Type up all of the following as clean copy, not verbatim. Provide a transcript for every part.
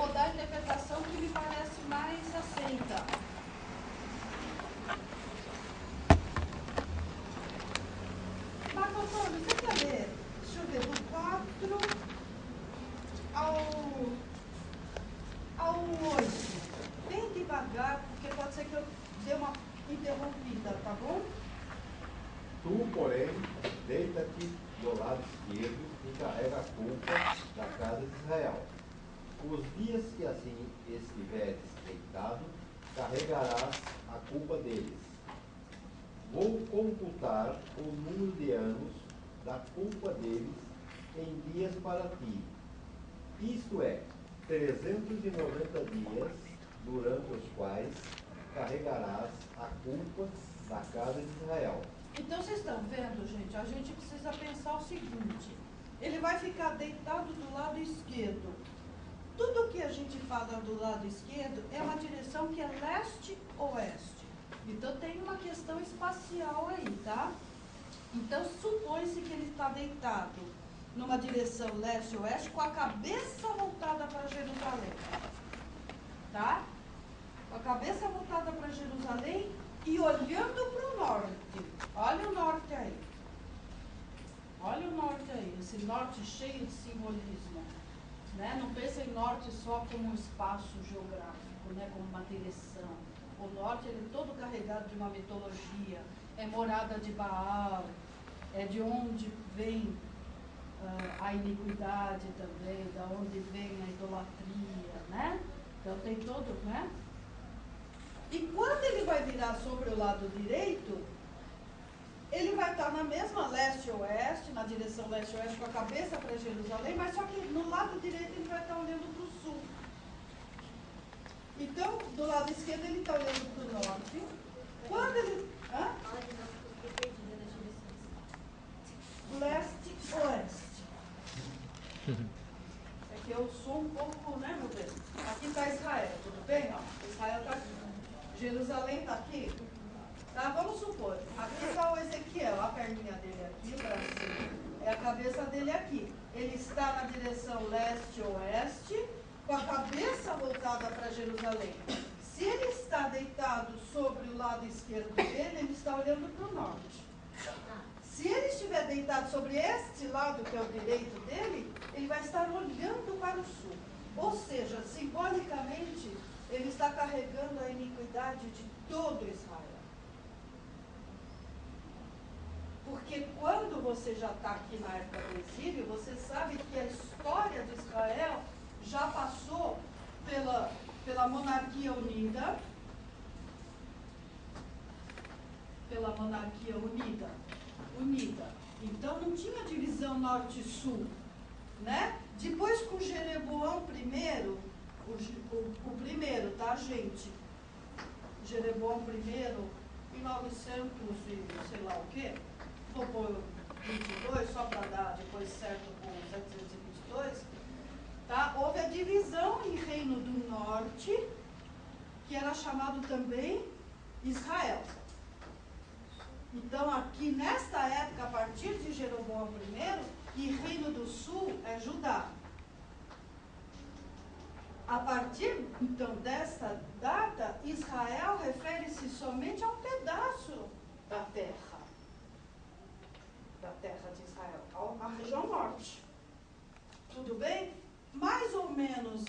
vou dar a interpretação que me parece mais aceita. Marco Antônio, você quer ler? Deixa eu ver, do 4 ao 8. Bem devagar, porque pode ser que eu dê uma interrompida, tá bom? Tu, porém, deita-te do lado esquerdo e carrega a culpa da casa de Israel. Os dias que assim estiveres deitado, carregarás a culpa deles. Vou computar o número de anos da culpa deles em dias para ti. Isto é, 390 dias, durante os quais carregarás a culpa da casa de Israel. Então, vocês estão vendo, gente? A gente precisa pensar o seguinte. Ele vai ficar deitado do lado esquerdo. Tudo que a gente fala do lado esquerdo é uma direção que é leste-oeste. Então, tem uma questão espacial aí, tá? Então, supõe-se que ele está deitado numa direção leste-oeste com a cabeça voltada para Jerusalém. Tá? Com a cabeça voltada para Jerusalém e olhando para o norte. Olha o norte aí. Olha o norte aí. Esse norte cheio de simbolismo. Né? Não pensa em norte só como um espaço geográfico, né? Como uma direção. O norte ele é todo carregado de uma mitologia. É morada de Baal. É de onde vem a iniquidade também, da onde vem a idolatria, né? Então tem todo, né? E quando ele vai virar sobre o lado direito, ele vai estar na mesma leste-oeste, na direção leste-oeste, com a cabeça para Jerusalém, mas só que no lado direito ele vai estar olhando para o sul. Então, do lado esquerdo ele está olhando para o norte. Quando ele... Hã? Leste-oeste. É que eu sou um pouco, né, meu bem? Aqui está Israel, tudo bem? Ó, Israel está aqui. Jerusalém está aqui. Tá? Vamos supor, aqui está o Ezequiel, a perninha dele aqui, o bracinho, é a cabeça dele aqui. Ele está na direção leste-oeste, com a cabeça voltada para Jerusalém. Se ele está deitado sobre o lado esquerdo dele, ele está olhando para o norte. Se ele estiver deitado sobre este lado, que é o direito dele, ele vai estar olhando para o sul. Ou seja, simbolicamente, ele está carregando a iniquidade de todo Israel. Porque quando você já está aqui na época do exílio, você sabe que a história de Israel já passou pela monarquia unida. Pela monarquia unida. Então não tinha divisão norte e sul. Né? Depois com Jeroboão I, o primeiro, tá, gente? Jeroboão I, em 900 e sei lá o quê, vou pôr 22, só para dar depois certo com 722, tá? Houve a divisão em Reino do Norte, que era chamado também Israel. Então, aqui nesta época, a partir de Jeroboão I, e Reino do Sul é Judá. A partir, então, desta data, Israel refere-se somente a um pedaço da terra de Israel, a região norte. Tudo bem? Mais ou menos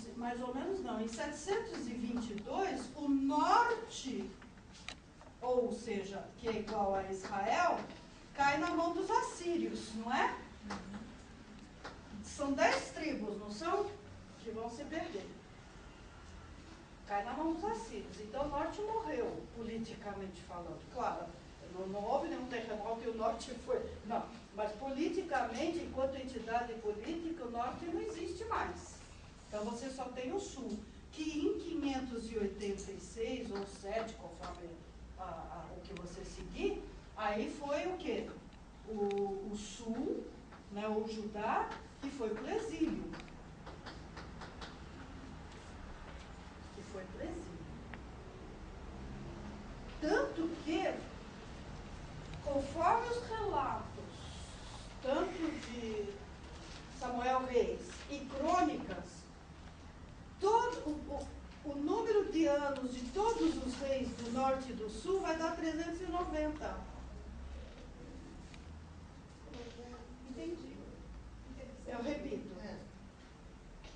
não, em 722, o norte, ou seja, que é igual a Israel, cai na mão dos assírios, não é? São 10 tribos, não são? Que vão se perder. Cai na mão dos assírios. Então o norte morreu, politicamente falando. Claro, não houve nenhum terremoto e o norte foi... Não, mas politicamente, enquanto entidade política, o norte não existe mais. Então você só tem o sul, que em 586 ou 7, conforme o que você seguir, aí foi o quê? O sul, né, o Judá, que foi para o exílio. Tanto que, conforme os relatos, tanto de Samuel Reis e Crônicas, toda anos de todos os reis do norte e do sul vai dar 390. Entendi. Eu repito.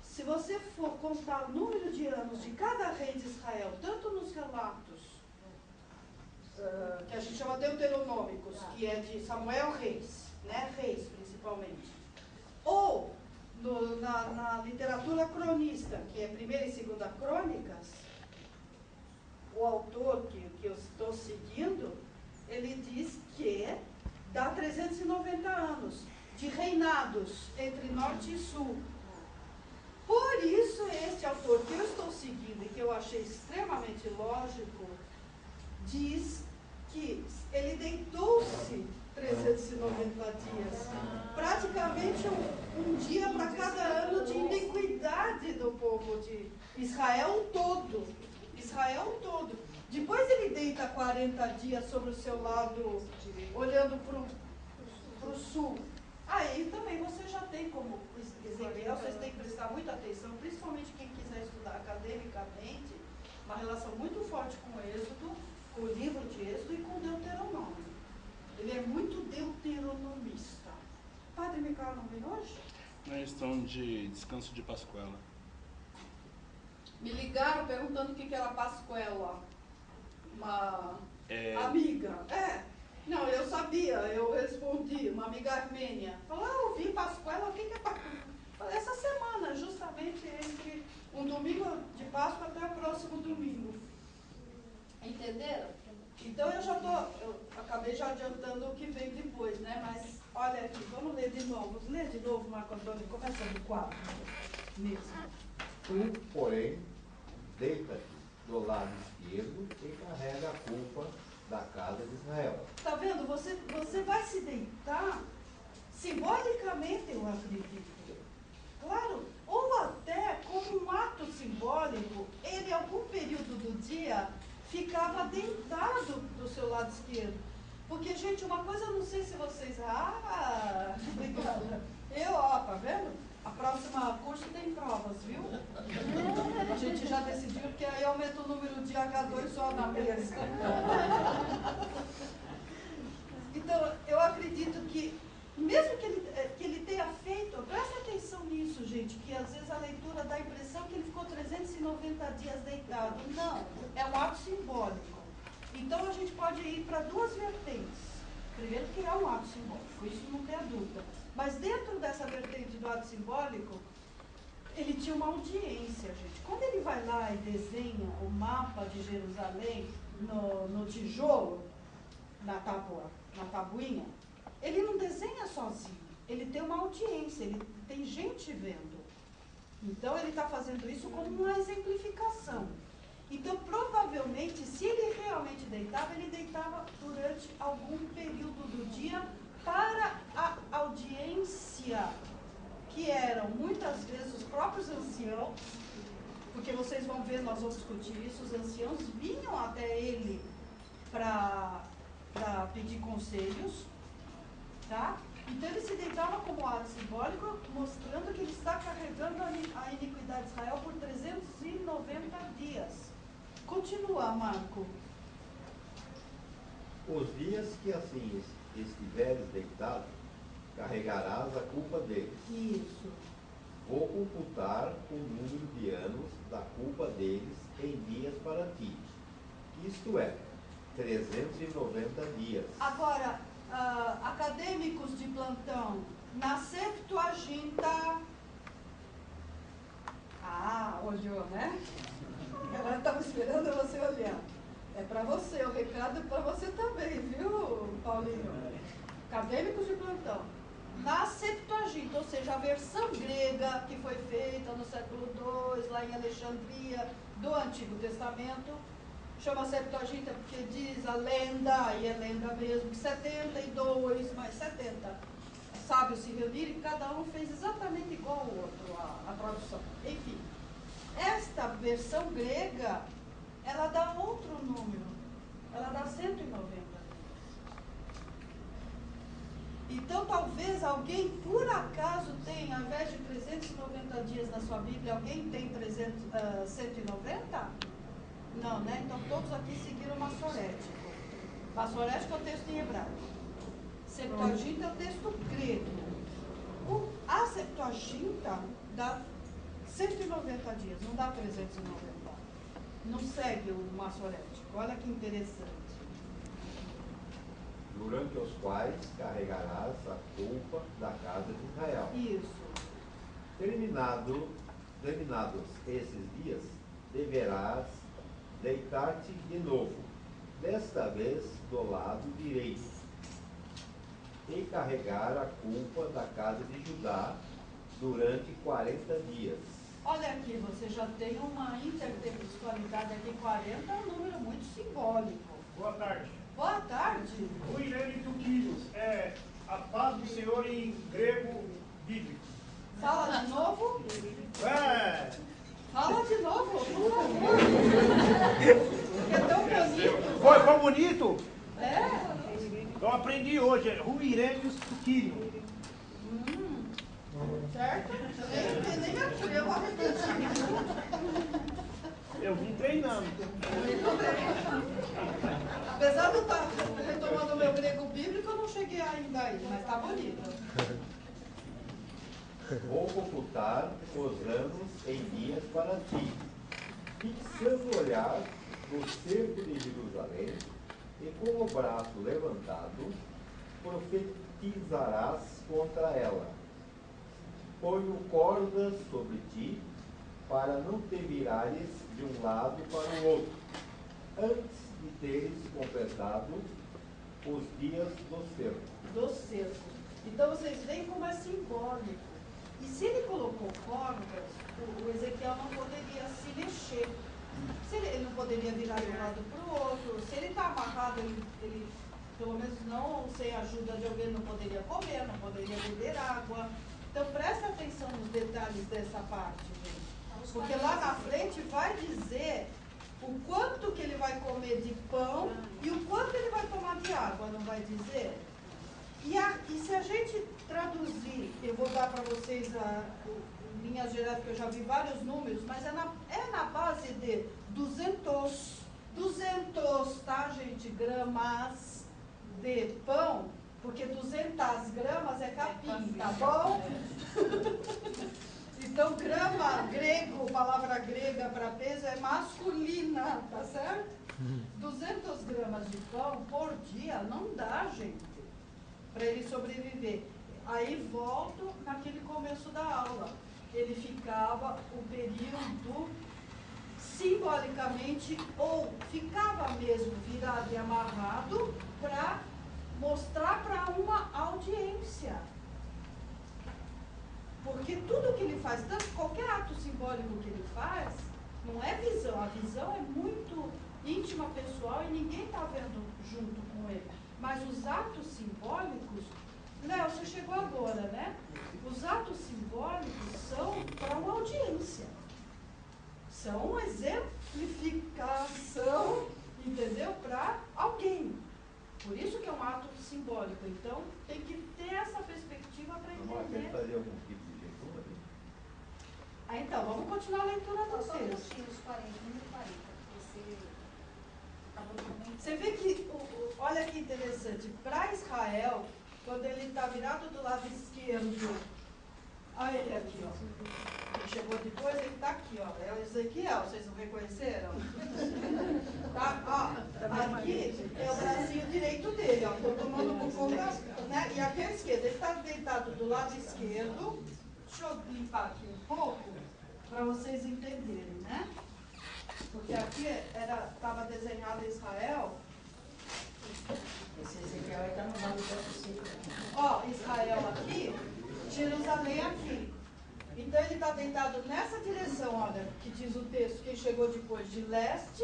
Se você for contar o número de anos de cada rei de Israel, tanto nos relatos que a gente chama deuteronômicos, que é de Samuel Reis, né? Reis principalmente, ou na literatura cronista, que é 1ª e 2ª Crônicas, o autor que eu estou seguindo, ele diz que dá 390 anos de reinados entre norte e sul. Por isso, este autor que eu estou seguindo e que eu achei extremamente lógico, diz que ele deitou-se 390 dias, praticamente um dia para cada ano de iniquidade do povo de Israel todo. Israel todo. Depois ele deita 40 dias sobre o seu lado, olhando para o sul. Aí também você já tem como Ezequiel, vocês têm que prestar muita atenção, principalmente quem quiser estudar academicamente, uma relação muito forte com o Êxodo, com o livro de Êxodo e com o Deuteronômio. Ele é muito deuteronomista. Padre Micael não vem hoje? Na questão de descanso de Pascuela. Me ligaram perguntando o que era Pascuela. Uma amiga. Não, eu sabia, eu respondi, uma amiga armênia. Falou, eu vi Pascuela, o que é Pascuela? Essa semana, justamente entre um domingo de Páscoa até o próximo domingo. Entenderam? Então eu acabei já adiantando o que vem depois, né? Mas olha aqui, vamos ler de novo. Lê de novo, Marco Antônio, começa do 4 mesmo. Tu, porém, deita-te do lado esquerdo e carrega a culpa da casa de Israel. Tá vendo? Você vai se deitar, simbolicamente eu acredito. Claro, ou até como um ato simbólico, ele, em algum período do dia, ficava deitado do seu lado esquerdo. Porque, gente, uma coisa eu não sei se vocês... obrigada. Tá vendo? A próxima curso tem provas, viu? A gente já decidiu, porque aí aumenta o número de H2 só na mesa. Então, eu acredito que, mesmo que ele tenha feito, presta atenção nisso, gente, que às vezes a leitura dá a impressão que ele ficou 390 dias deitado. Não, é um ato simbólico. Então, a gente pode ir para duas vertentes. Primeiro, que é um ato simbólico, isso não tem dúvida. Mas dentro dessa vertente do ato simbólico, ele tinha uma audiência, gente. Quando ele vai lá e desenha o mapa de Jerusalém no tijolo, na tabuinha, ele não desenha sozinho. Ele tem uma audiência, ele tem gente vendo. Então, ele está fazendo isso como uma exemplificação. Então, provavelmente, se ele realmente deitava, ele deitava durante algum período do dia para a audiência, que eram muitas vezes os próprios anciãos, porque vocês vão ver, nós vamos discutir isso, os anciãos vinham até ele para pedir conselhos, tá? Então ele se deitava como ato simbólico, mostrando que ele está carregando a iniquidade de Israel por 390 dias. Continua, Marco. Os dias que assim estiveres deitado, carregarás a culpa deles. Isso. Vou computar o número de anos da culpa deles em dias para ti. Isto é, 390 dias. Agora, acadêmicos de plantão, na Septuaginta... olhou, né? Ela estava esperando você olhar. É para você, o recado é para você também, viu, Paulinho? Acadêmicos de plantão. Na Septuaginta, ou seja, a versão grega que foi feita no século II, lá em Alexandria, do Antigo Testamento, chama Septuaginta porque diz a lenda, e é lenda mesmo, que 72 mais 70 sábios se reuniram e cada um fez exatamente igual ao outro, a tradução. Enfim, esta versão grega, ela dá outro número, ela dá 190. Então, talvez alguém, por acaso, tenha, ao invés de 390 dias na sua Bíblia, alguém tem 190? Não, né? Então todos aqui seguiram o massorético. Massorético é o texto em hebraico. Septuaginta é o texto grego. A Septuaginta dá 190 dias, não dá 390. Não segue o massorético. Olha que interessante. Durante os quais carregarás a culpa da casa de Israel. Isso. Terminados esses dias, deverás deitar-te de novo, desta vez do lado direito, e carregar a culpa da casa de Judá durante 40 dias. Olha aqui, você já tem uma intertextualidade aqui, 40 é um número muito simbólico. Boa tarde. Boa tarde. O Irene Tuquilos é a paz do Senhor em grego bíblico. Fala de novo. Fala de novo, por favor. É tão bonito. Foi bonito? É? Eu aprendi hoje, é Ruirenius Tuquilos. Certo? Nem me apurei, eu vou repetir. Eu vim treinando. Muito bem. Apesar de eu estar retomando o meu grego bíblico, eu não cheguei ainda aí, mas está bonito. Vou computar os anos em dias para ti, fixando o olhar no cerco de Jerusalém, e com o braço levantado, profetizarás contra ela. Ponho cordas sobre ti, para não te virares de um lado para o outro, antes de teres completado os dias do cerco. Do cerco. Então vocês veem como é simbólico. E se ele colocou cordas, o Ezequiel não poderia se mexer. Ele não poderia virar de um lado para o outro. Se ele está amarrado, ele, pelo menos não sem a ajuda de alguém, não poderia comer, não poderia beber água. Então presta atenção nos detalhes dessa parte, gente. Porque lá na frente vai dizer o quanto que ele vai comer de pão e o quanto ele vai tomar de água, não vai dizer? E se a gente traduzir, eu vou dar para vocês em linhas gerais, porque eu já vi vários números, mas é na base de 200, tá, gente, gramas de pão, porque 200 gramas é capim, tá bom? Então, grama, grego, palavra grega para peso é masculina, tá certo? 200 gramas de pão por dia não dá, gente, para ele sobreviver. Aí volto naquele começo da aula. Ele ficava o período simbolicamente, ou ficava mesmo virado e amarrado para mostrar para uma audiência. Porque tudo que ele faz, tanto qualquer ato simbólico que ele faz, não é visão. A visão é muito íntima, pessoal, e ninguém está vendo junto com ele. Mas os atos simbólicos, Léo, você chegou agora, né? Os atos simbólicos são para uma audiência. São uma exemplificação, entendeu? Para alguém. Por isso que é um ato simbólico. Então, tem que ter essa perspectiva para entender. Quer fazer algum tipo de jejum ali? Então, vamos continuar a leitura do Só texto. os 40, número 40. Você vê que, olha que interessante, para Israel, quando ele está virado do lado esquerdo, olha ele aqui, ó. Ele chegou depois, ele está aqui, ó. É o Ezequiel, vocês não reconheceram? Tá? Ó, aqui é o bracinho direito dele, ó. Estou tomando por conta, né? E aqui à esquerda, ele está deitado do lado esquerdo. Deixa eu limpar aqui um pouco, para vocês entenderem, né? Porque aqui estava desenhado Israel. Esse Ezequiel está no lado da possível. Ó, Israel aqui, Jerusalém aqui. Então ele está deitado nessa direção, olha, que diz o texto, quem chegou depois de leste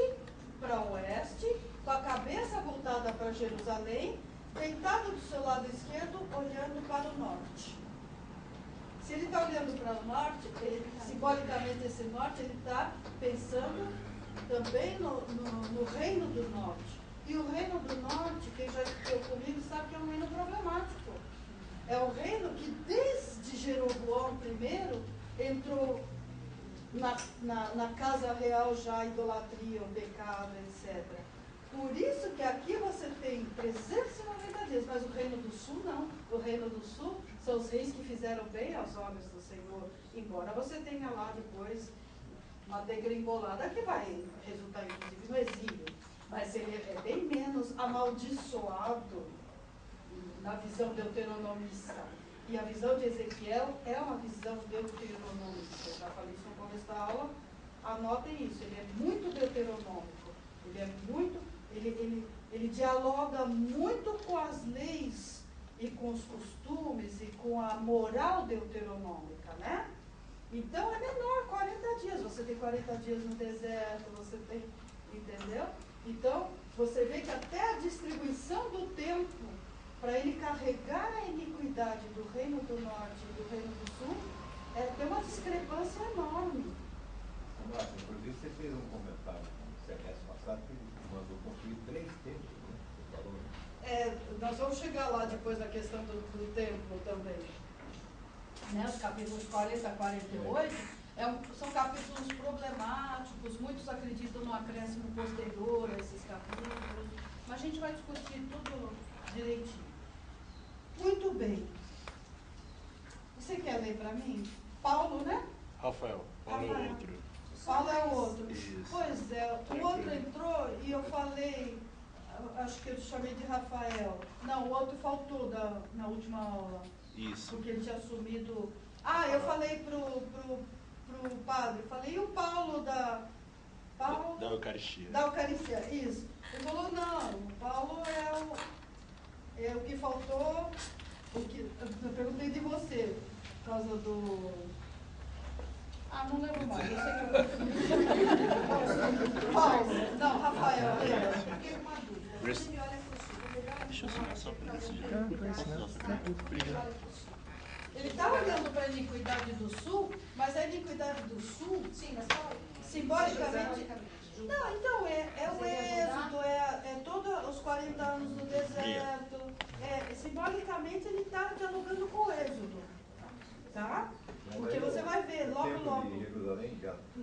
para oeste, com a cabeça voltada para Jerusalém, deitado do seu lado esquerdo, olhando para o norte. Se ele está olhando para o norte, simbolicamente esse norte, ele está pensando também no reino do norte. E o reino do norte, quem já estudou comigo sabe que é um reino problemático. É o reino que desde Jeroboão I entrou na casa real já idolatria, um pecado, etc. Por isso que aqui você tem 390 dias, mas o Reino do Sul não. O Reino do Sul são os reis que fizeram bem aos homens do Senhor, embora você tenha lá depois uma degringolada que vai resultar inclusive no exílio, mas ele é bem menos amaldiçoado na visão deuteronomista. E a visão de Ezequiel é uma visão deuteronomista. Eu já falei isso no começo da aula, anotem isso, ele é muito deuteronômico, ele dialoga muito com as leis e com os costumes e com a moral deuteronômica, né? Então é menor, 40 dias. Você tem 40 dias no deserto, você tem, entendeu? Então, você vê que até a distribuição do tempo para ele carregar a iniquidade do Reino do Norte e do Reino do Sul, tem uma discrepância enorme. Márcia, inclusive você fez um comentário no semestre passado que ele mandou construir 3 templos, né? Você falou, né? Nós vamos chegar lá depois na questão do templo também. Né, os capítulos 40 a 48 são capítulos problemáticos, muitos acreditam no acréscimo posterior a esses capítulos, mas a gente vai discutir tudo direitinho. Muito bem. Você quer ler para mim? Paulo, né? Rafael. Paulo é o outro. Paulo é o outro. Isso. Pois é, o outro entrou e eu falei, acho que eu chamei de Rafael. Não, o outro faltou na última aula. Isso. Porque ele tinha assumido. Eu falei pro padre, falei, e o Paulo da Eucaristia. Da Eucaristia, isso. Ele falou, não, o Paulo é o que faltou, eu perguntei de você, por causa do. Não lembro mais, eu sei que eu. Paulo, não, Rafael, fiquei com uma dúvida. Você me olha por cima. Deixa eu só para decidir. Ele está olhando para a iniquidade do Sul, mas a iniquidade do Sul, sim, mas simbolicamente. Não, então é o êxodo, é todos os 40 anos do deserto. Simbolicamente ele está dialogando com o êxodo. Tá? Porque você vai ver logo.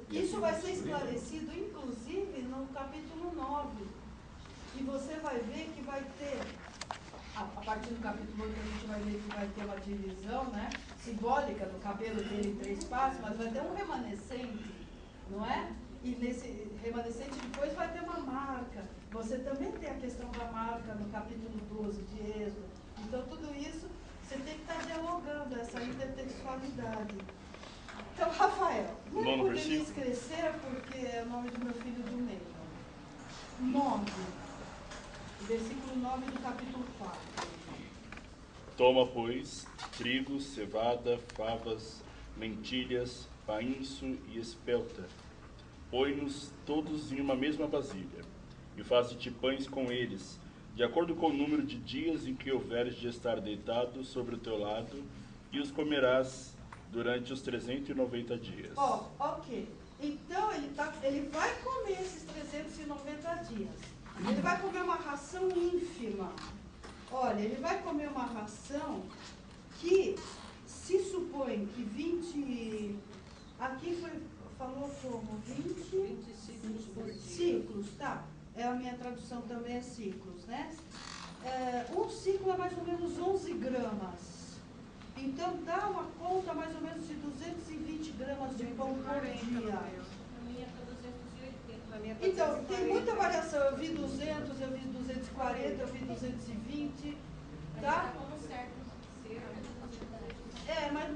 Isso vai ser esclarecido, inclusive, no capítulo 9. E você vai ver que vai ter. A partir do capítulo 8 a gente vai ver que vai ter uma divisão, né, simbólica do cabelo dele em 3 partes, mas vai ter um remanescente, não é? E nesse remanescente depois vai ter uma marca. Você também tem a questão da marca no capítulo 12 de Êxodo. Então tudo isso você tem que estar dialogando, essa intertextualidade. Então, Rafael, não poderia esquecer porque é o nome do meu filho do meio. 9. Versículo 9 do capítulo 4. Toma, pois, trigo, cevada, favas, lentilhas, painço e espelta. Põe-nos todos em uma mesma vasilha, e faze-te pães com eles, de acordo com o número de dias em que houveres de estar deitado sobre o teu lado, e os comerás durante os 390 dias. Ok. Então, ele vai comer esses 390 dias. Ele vai comer uma ração ínfima. Olha, ele vai comer uma ração que se supõe que 20... Aqui falou como? 20 ciclos por dia. Ciclos, tá. A minha tradução também é ciclos, né? Um ciclo é mais ou menos 11 gramas. Então, dá uma conta mais ou menos de 220 gramas de pão por dia. Então, tem muita variação. Eu vi 200, eu vi 240, eu vi 220, tá? Mas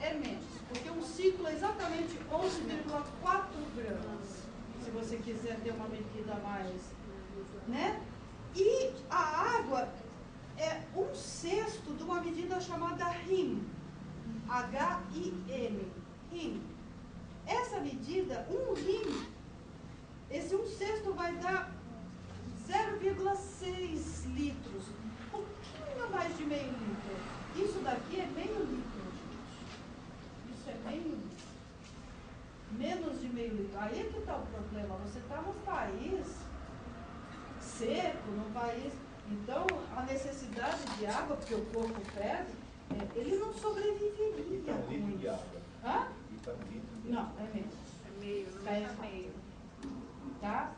é menos. Porque um ciclo é exatamente 11,4 gramas. Se você quiser ter uma medida mais, né? E a água é 1/6 de uma medida chamada RIM. H-I-M. RIM. Essa medida, um RIM, esse 1/6 vai dar 0,6 litros. Um pouquinho mais de meio litro. Isso daqui é meio litro, gente. Isso é meio litro. Menos de meio litro. Aí é que está o problema. Você está num país seco, num país... Então, a necessidade de água, porque o corpo perde, ele não sobreviveria com isso. De água. Hã? Então, litro de Não, é menos. É meio, não Tá é errado. meio. Tá?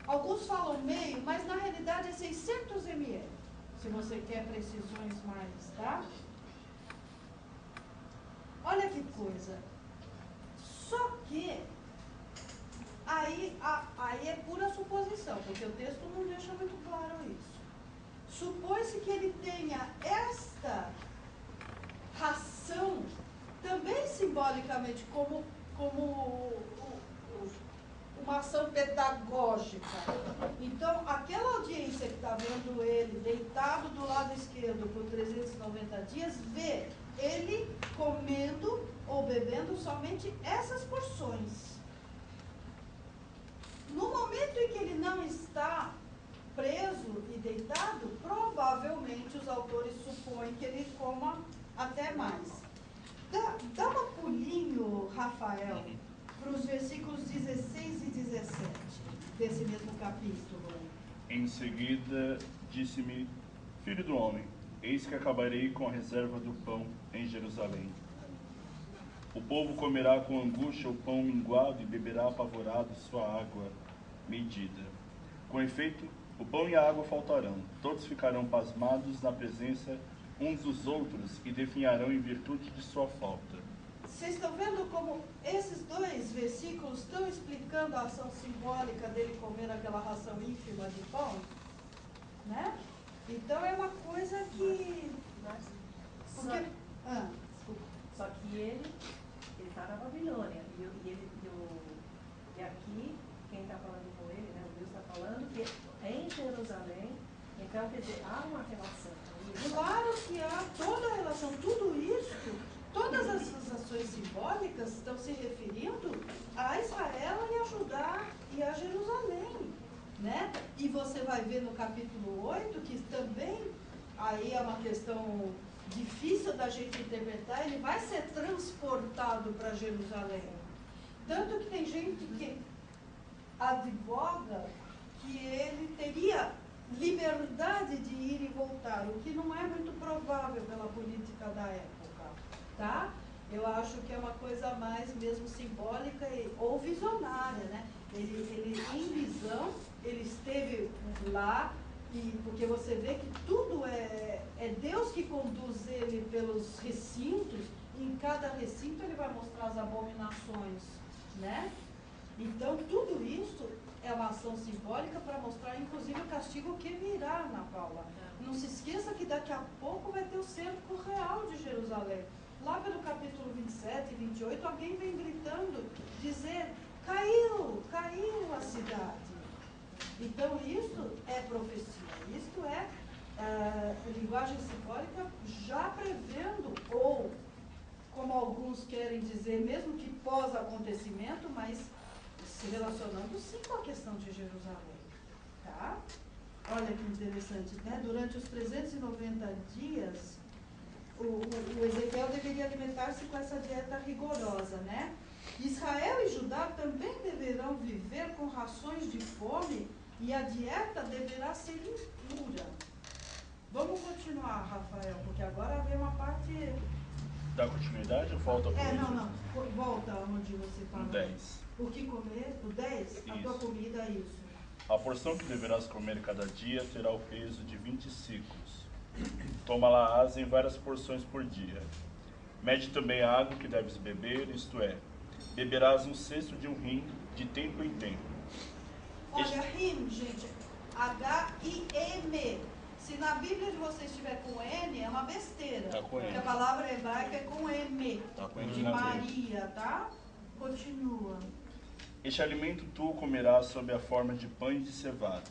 Alguns falam meio, mas na realidade é 600 ml. Se você quer precisões mais, tá? Olha que coisa. Só que aí é pura suposição, porque o texto não deixa muito claro isso. Supõe-se que ele tenha esta ração também simbolicamente como uma ação pedagógica. Então, aquela audiência que está vendo ele deitado do lado esquerdo por 390 dias, vê ele comendo ou bebendo somente essas porções. No momento em que ele não está preso e deitado, provavelmente os autores supõem que ele coma até mais. Dá um pulinho, Rafael, para os versículos 16 e 17 desse mesmo capítulo. Em seguida, disse-me: Filho do homem, eis que acabarei com a reserva do pão em Jerusalém. O povo comerá com angústia o pão minguado e beberá apavorado sua água medida. Com efeito, o pão e a água faltarão. Todos ficarão pasmados na presença uns dos outros e definharão em virtude de sua falta. Vocês estão vendo como esses dois versículos estão explicando a ação simbólica dele comer aquela ração ínfima de pão? Né? Então é uma coisa que... Porque... Só que ele está na Babilônia. E aqui, quem está falando com ele, né, o Deus está falando que é em Jerusalém. Então, quer dizer, há uma relação. Claro que há toda a relação, tudo isso, todas essas ações simbólicas estão se referindo a Israel e a Judá e a Jerusalém, né? E você vai ver no capítulo 8 que também aí é uma questão difícil da gente interpretar, ele vai ser transportado para Jerusalém. Tanto que tem gente que advoga que ele teria liberdade de ir e voltar, o que não é muito provável pela política da época, tá? Eu acho que é uma coisa mais mesmo simbólica ou visionária, né? Ele em visão, ele esteve lá, e porque você vê que tudo é Deus que conduz ele pelos recintos, e em cada recinto ele vai mostrar as abominações, né? Então tudo isso é uma ação simbólica para mostrar, inclusive, o castigo que virá na Paula. Não se esqueça que daqui a pouco vai ter o cerco real de Jerusalém. Lá pelo capítulo 27 e 28, alguém vem gritando, dizer, caiu a cidade. Então, isso é profecia, isto é linguagem simbólica já prevendo, ou, como alguns querem dizer, mesmo que pós-acontecimento, mas se relacionando sim com a questão de Jerusalém, tá? Olha que interessante, né? Durante os 390 dias, o Ezequiel deveria alimentar-se com essa dieta rigorosa, né? Israel e Judá também deverão viver com rações de fome e a dieta deverá ser impura. Vamos continuar, Rafael, porque agora vem uma parte... Dá continuidade ou falta coisa? Não. Volta onde você fala. No 10. O que comer? O 10? A tua comida, isso. A porção que deverás comer cada dia terá o peso de 20 ciclos. Toma lá asa em várias porções por dia. Mede também a água que deves beber, isto é, beberás 1/6 de um rim de tempo em tempo. Olha, rim, gente, H-I-M. Se na Bíblia de vocês estiver com N, é uma besteira. Tá com porque N. a palavra hebraica é com M. Tá com N De na Maria, tá? Continua. Este alimento tu o comerás sob a forma de pães de cevada,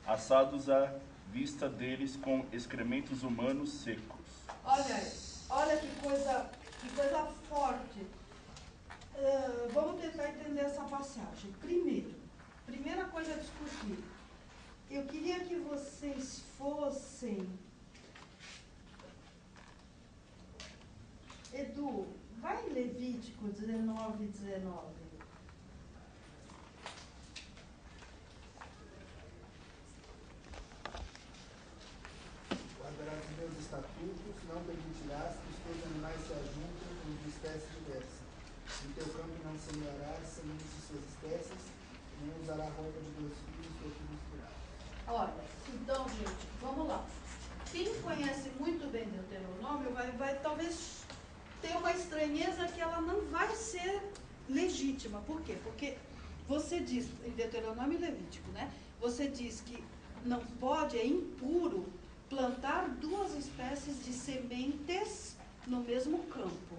assados à vista deles com excrementos humanos secos. Olha que coisa forte. Vamos tentar entender essa passagem. Primeira coisa a discutir. Eu queria que vocês fossem... Edu, vai em Levítico 19:19. Guardarás os meus estatutos, não permitirás que os teus animais se ajuntem com de espécie diversa. No teu campo não semearás sementes de suas espécies, nem usará roupa de teus filhos, teu filho misturado. Olha, então, gente, vamos lá. Quem conhece muito bem Deuteronômio vai talvez ter uma estranheza que ela não vai ser legítima. Por quê? Porque você diz, em Deuteronômio e Levítico, né? Você diz que não pode, é impuro, plantar duas espécies de sementes no mesmo campo,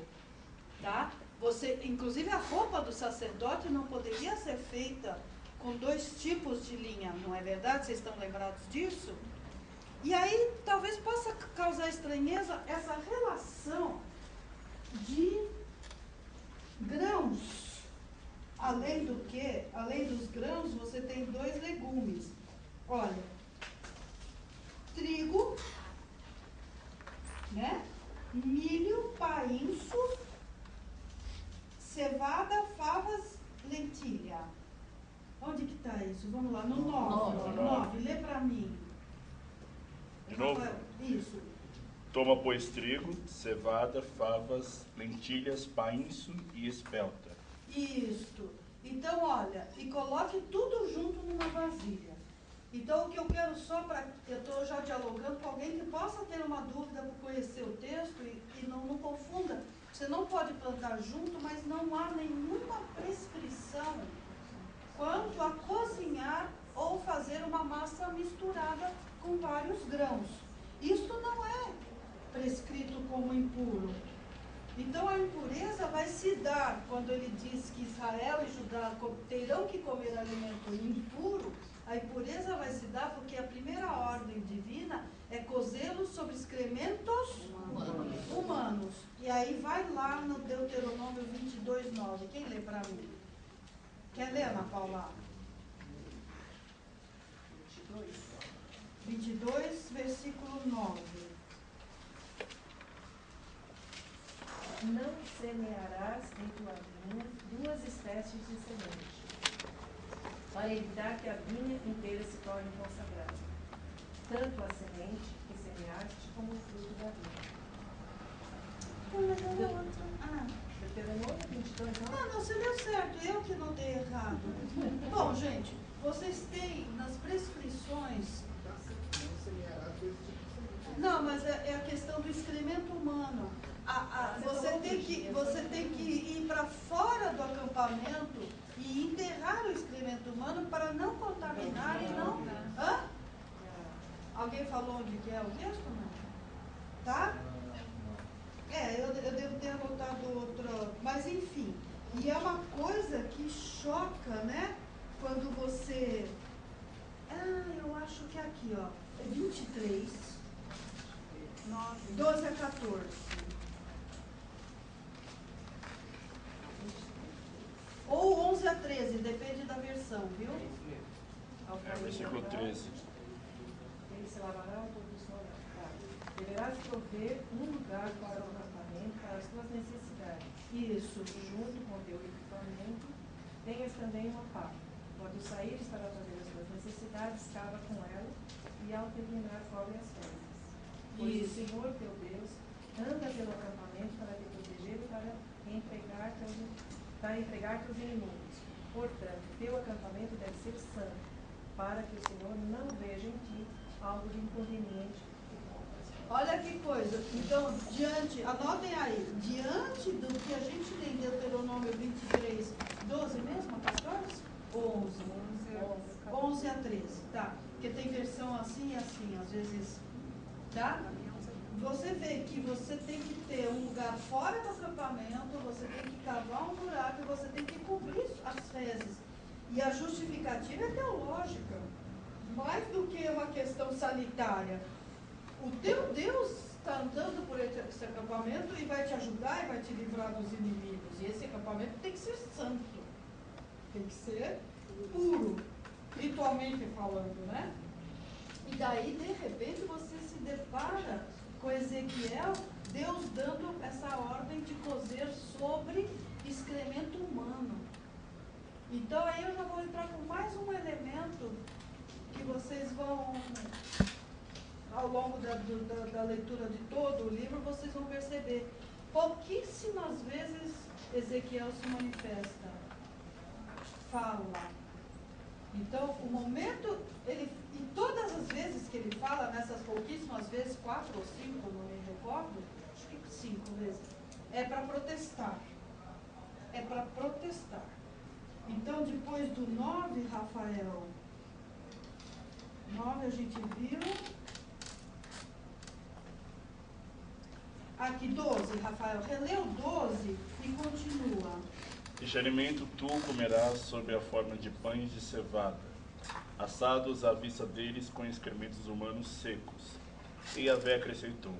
tá? Você, inclusive a roupa do sacerdote não poderia ser feita com dois tipos de linha, não é verdade? Vocês estão lembrados disso? E aí talvez possa causar estranheza essa relação de grãos. Além do que? Além dos grãos, você tem dois legumes. Olha, trigo, né? Milho, painço, cevada, favas, lentilha. Onde que está isso? Vamos lá, no 9. Lê para mim. De novo? Isso. Toma, pois, trigo, cevada, favas, lentilhas, painço e espelta. Isto. Então, olha, e coloque tudo junto numa vasilha. Então, o que eu quero só para... Eu estou já dialogando com alguém que possa ter uma dúvida por conhecer o texto e não confunda. Você não pode plantar junto, mas não há nenhuma prescrição quanto a cozinhar ou fazer uma massa misturada com vários grãos. Isto não é prescrito como impuro. Então a impureza vai se dar quando ele diz que Israel e Judá terão que comer alimento impuro. A impureza vai se dar porque a primeira ordem divina é cozê-los sobre excrementos humanos. E aí vai lá no Deuteronômio 22:9. Quem lê para mim? Quer ler, Ana Paula? 22, versículo 9. Não semearás em tua vinha duas espécies de semente, para evitar que a vinha inteira se torne consagrada, tanto a semente que semeaste como o fruto da vinha. Deuteronômio 22, não? Não, você leu certo, eu que não dei errado. Bom, gente, vocês têm nas prescrições... Não semearás dois tipos de semente. Não, mas é a questão do excremento humano. Você tem que ir para fora do acampamento e enterrar o excremento humano para não contaminar e não... Hã? Alguém falou onde que é o texto, não? Tá? Eu devo ter anotado outra... Mas enfim, e é uma coisa que choca, né? Quando você... eu acho que é aqui, ó. É 23, 12 a 14. Ou 11 a 13, depende da versão, viu? Versículo 13. Ele se lavará o corpo do sol. Deverás prover um lugar para o acampamento, para as tuas necessidades. Isso. Junto com o teu equipamento, tenhas também uma pá. Quando saíres para fazer as tuas necessidades, cava com ela e ao terminar cobre as fezes. Pois o Senhor teu Deus anda pelo acampamento para te proteger e para entregar teus inimigos. Portanto, teu acampamento deve ser santo, para que o Senhor não veja em ti algo de inconveniente. Olha que coisa. Então, anotem aí, diante do que a gente tem em Deuteronômio 23, 12 mesmo, 14? 11 a 13, tá? Porque tem versão assim e assim, às vezes, tá? Você vê que você tem que ter um lugar fora do acampamento, você tem que cavar um buraco e você tem que cobrir as fezes. E a justificativa é teológica, mais do que uma questão sanitária. O teu Deus está andando por esse acampamento e vai te ajudar e vai te livrar dos inimigos. E esse acampamento tem que ser santo, tem que ser puro, ritualmente falando, né? E daí, de repente, você se depara com Ezequiel, Deus dando essa ordem de cozer sobre excremento humano. Então aí eu já vou entrar com mais um elemento que vocês vão, ao longo da leitura de todo o livro, vocês vão perceber. Pouquíssimas vezes Ezequiel se manifesta, fala. Então, o momento, e todas as vezes que ele fala, nessas pouquíssimas vezes, 4 ou 5, não me recordo, acho que 5 vezes, é para protestar. É para protestar. Então, depois do 9, Rafael, 9 a gente viu. Aqui, 12, Rafael, releu 12 e continua. Este alimento tu comerás sob a forma de pães de cevada, assados à vista deles com excrementos humanos secos. E Yahvé acrescentou: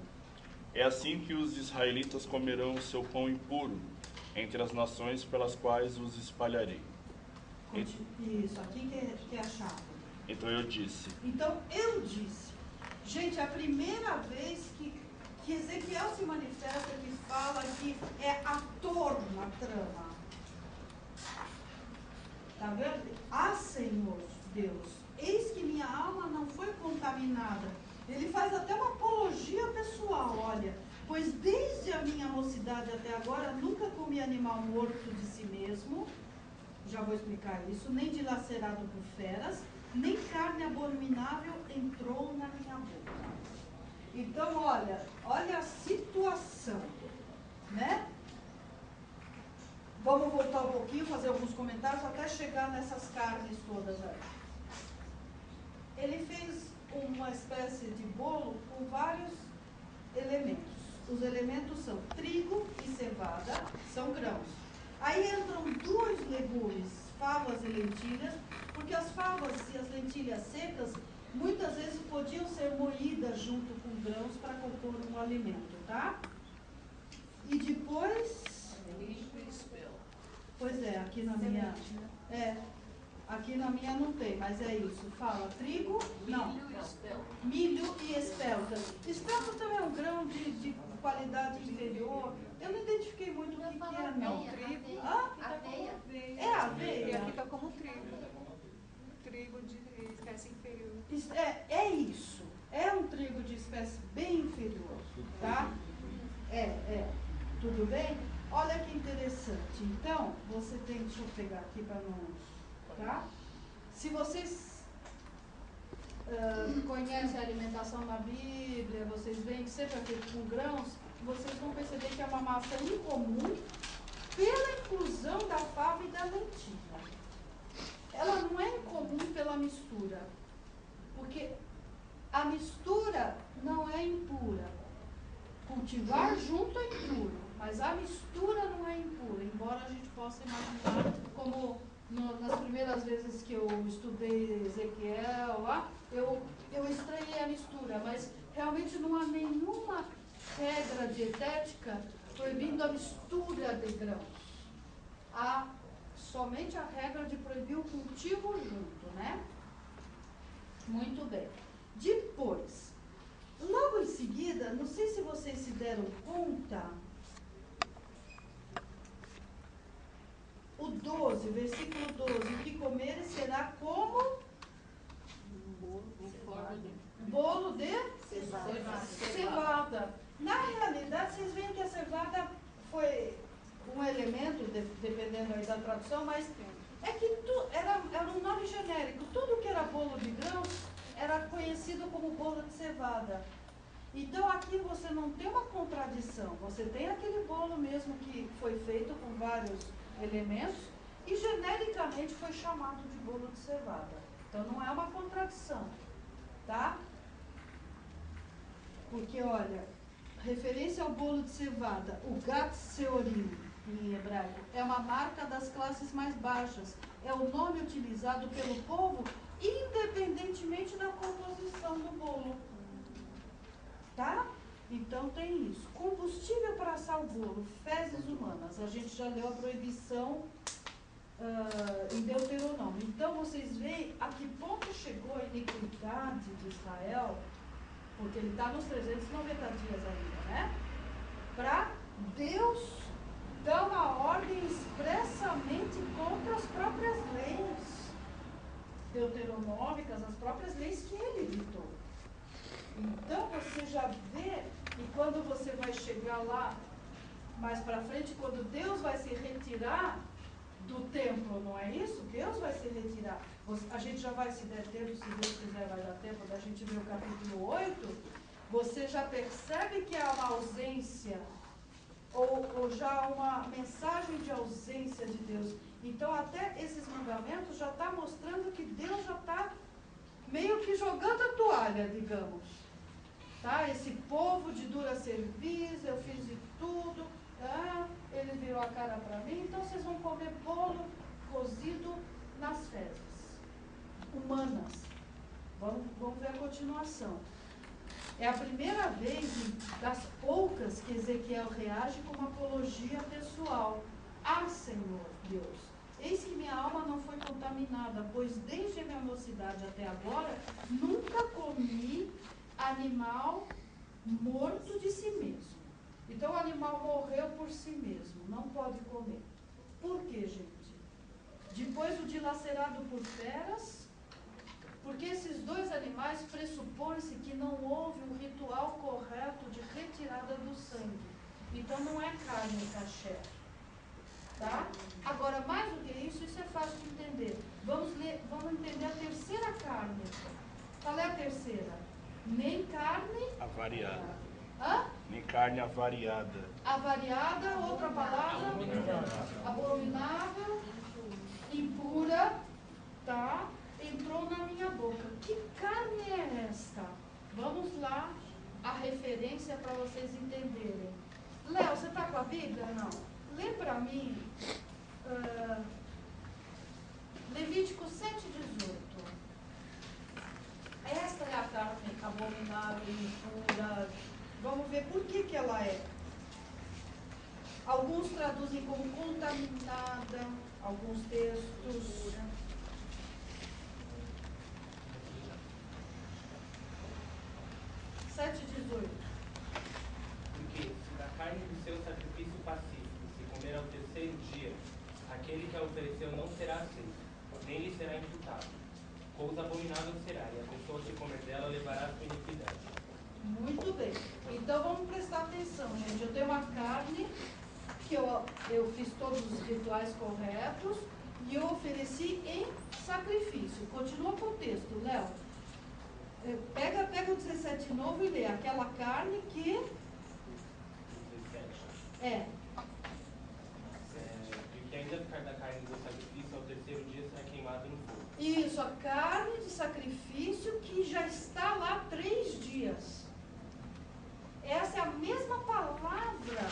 é assim que os israelitas comerão o seu pão impuro, entre as nações pelas quais os espalharei. Isso, aqui que é a chave. Então eu disse. Gente, é a primeira vez que Ezequiel se manifesta, que fala que é ator na trama. Tá vendo? Ah, Senhor Deus, eis que minha alma não foi contaminada. Ele faz até uma apologia pessoal, olha. Pois desde a minha mocidade até agora, nunca comi animal morto de si mesmo. Já vou explicar isso. Nem dilacerado por feras, nem carne abominável entrou na minha boca. Então, olha a situação, né? Vamos voltar um pouquinho, fazer alguns comentários, até chegar nessas carnes todas aí. Ele fez uma espécie de bolo com vários elementos. Os elementos são trigo e cevada, são grãos. Aí entram 2 legumes, favas e lentilhas, porque as favas e as lentilhas secas muitas vezes podiam ser moídas junto com grãos para compor um alimento, tá? E depois... Pois é, aqui na minha... aqui na minha não tem, mas é isso. Fala, trigo? Não. Milho e espelta. Espelta também é um grão de qualidade inferior. Eu não identifiquei muito o que é, não. Trigo. Aveia. É aveia? Fica como trigo. Trigo de espécie inferior. É isso. É um trigo de espécie bem inferior, tá? Tudo bem? Olha que interessante. Então, você tem... Deixa eu pegar aqui para não... Tá? Se vocês conhecem a alimentação na Bíblia, vocês veem que sempre é feito com grãos, vocês vão perceber que é uma massa incomum pela inclusão da fava e da lentilha. Ela não é incomum pela mistura, porque a mistura não é impura. Cultivar junto é impuro, mas a mistura não é impura, embora a gente possa imaginar como nas primeiras vezes que eu estudei Ezequiel lá, eu estranhei a mistura, mas realmente não há nenhuma regra dietética proibindo a mistura de grãos. Há somente a regra de proibir o cultivo junto, né? Muito bem. Depois, logo em seguida, não sei se vocês se deram conta, o 12, versículo 12, o que comeres será como bolo de cevada. Na realidade, vocês veem que a cevada foi um elemento, dependendo aí da tradução, mas é que era um nome genérico. Tudo que era bolo de grãos era conhecido como bolo de cevada. Então aqui você não tem uma contradição, você tem aquele bolo mesmo que foi feito com vários elementos e genericamente foi chamado de bolo de cevada. Então não é uma contradição, tá? Porque olha, referência ao bolo de cevada, o gat seorim em hebraico, é uma marca das classes mais baixas, é o nome utilizado pelo povo independentemente da composição do bolo. Tá? Então tem isso. Combustível para assar o bolo, fezes humanas. A gente já leu a proibição em Deuteronômio. Então vocês veem a que ponto chegou a iniquidade de Israel, porque ele está nos 390 dias ainda, né? Para Deus dar uma ordem expressamente contra as próprias leis deuteronômicas, as próprias leis que ele editou. Então você já vê, e quando você vai chegar lá mais para frente, quando Deus vai se retirar do templo, não é isso? Deus vai se retirar. A gente já vai, se der tempo, se Deus quiser, vai dar tempo da gente ver o capítulo 8. Você já percebe que há uma ausência, ou já uma mensagem de ausência de Deus. Então, até esses mandamentos já está mostrando que Deus já está meio que jogando a toalha, digamos. Tá? Esse povo de dura cerviz, eu fiz de tudo, ele virou a cara para mim, então vocês vão comer bolo cozido nas fezes humanas. Vamos ver a continuação. É a primeira vez das poucas que Ezequiel reage com uma apologia pessoal. Ah, Senhor Deus, eis que minha alma não foi contaminada, pois desde a minha mocidade até agora nunca comi animal morto de si mesmo. Então o animal morreu por si mesmo, não pode comer. Por quê, gente? Depois o dilacerado por feras, porque esses dois animais pressupõe-se que não houve um ritual correto de retirada do sangue. Então não é carne caché. Tá? Agora, mais do que isso é fácil de entender. Vamos entender a terceira carne. Qual é a terceira? Nem carne Avariada. Hã? Nem carne avariada. Avariada, outra palavra? Abominável, impura, tá? Entrou na minha boca. Que carne é esta? Vamos lá, a referência para vocês entenderem. Léo, você está com a Bíblia? Não. Lê para mim Levítico 7:18. Esta é a carne abominável, impura. Vamos ver por que ela é. Alguns traduzem como contaminada, alguns textos. 7:18. Porque se da carne do seu sacrifício pacífico se comer ao terceiro dia, aquele que a ofereceu não será aceito, nem lhe será imputado. Coisa abominável será, e a pessoa que comer dela levará a sua iniquidade. Muito bem. Então vamos prestar atenção, gente. Eu tenho uma carne que eu fiz todos os rituais corretos e eu ofereci em sacrifício. Continua com o texto, Léo. Pega o 17 novo e lê. Aquela carne que... 17. E que ainda ficar da carne do sacrifício ao terceiro dia será queimado no fogo. Isso, a carne de sacrifício que já está lá 3 dias. Essa é a mesma palavra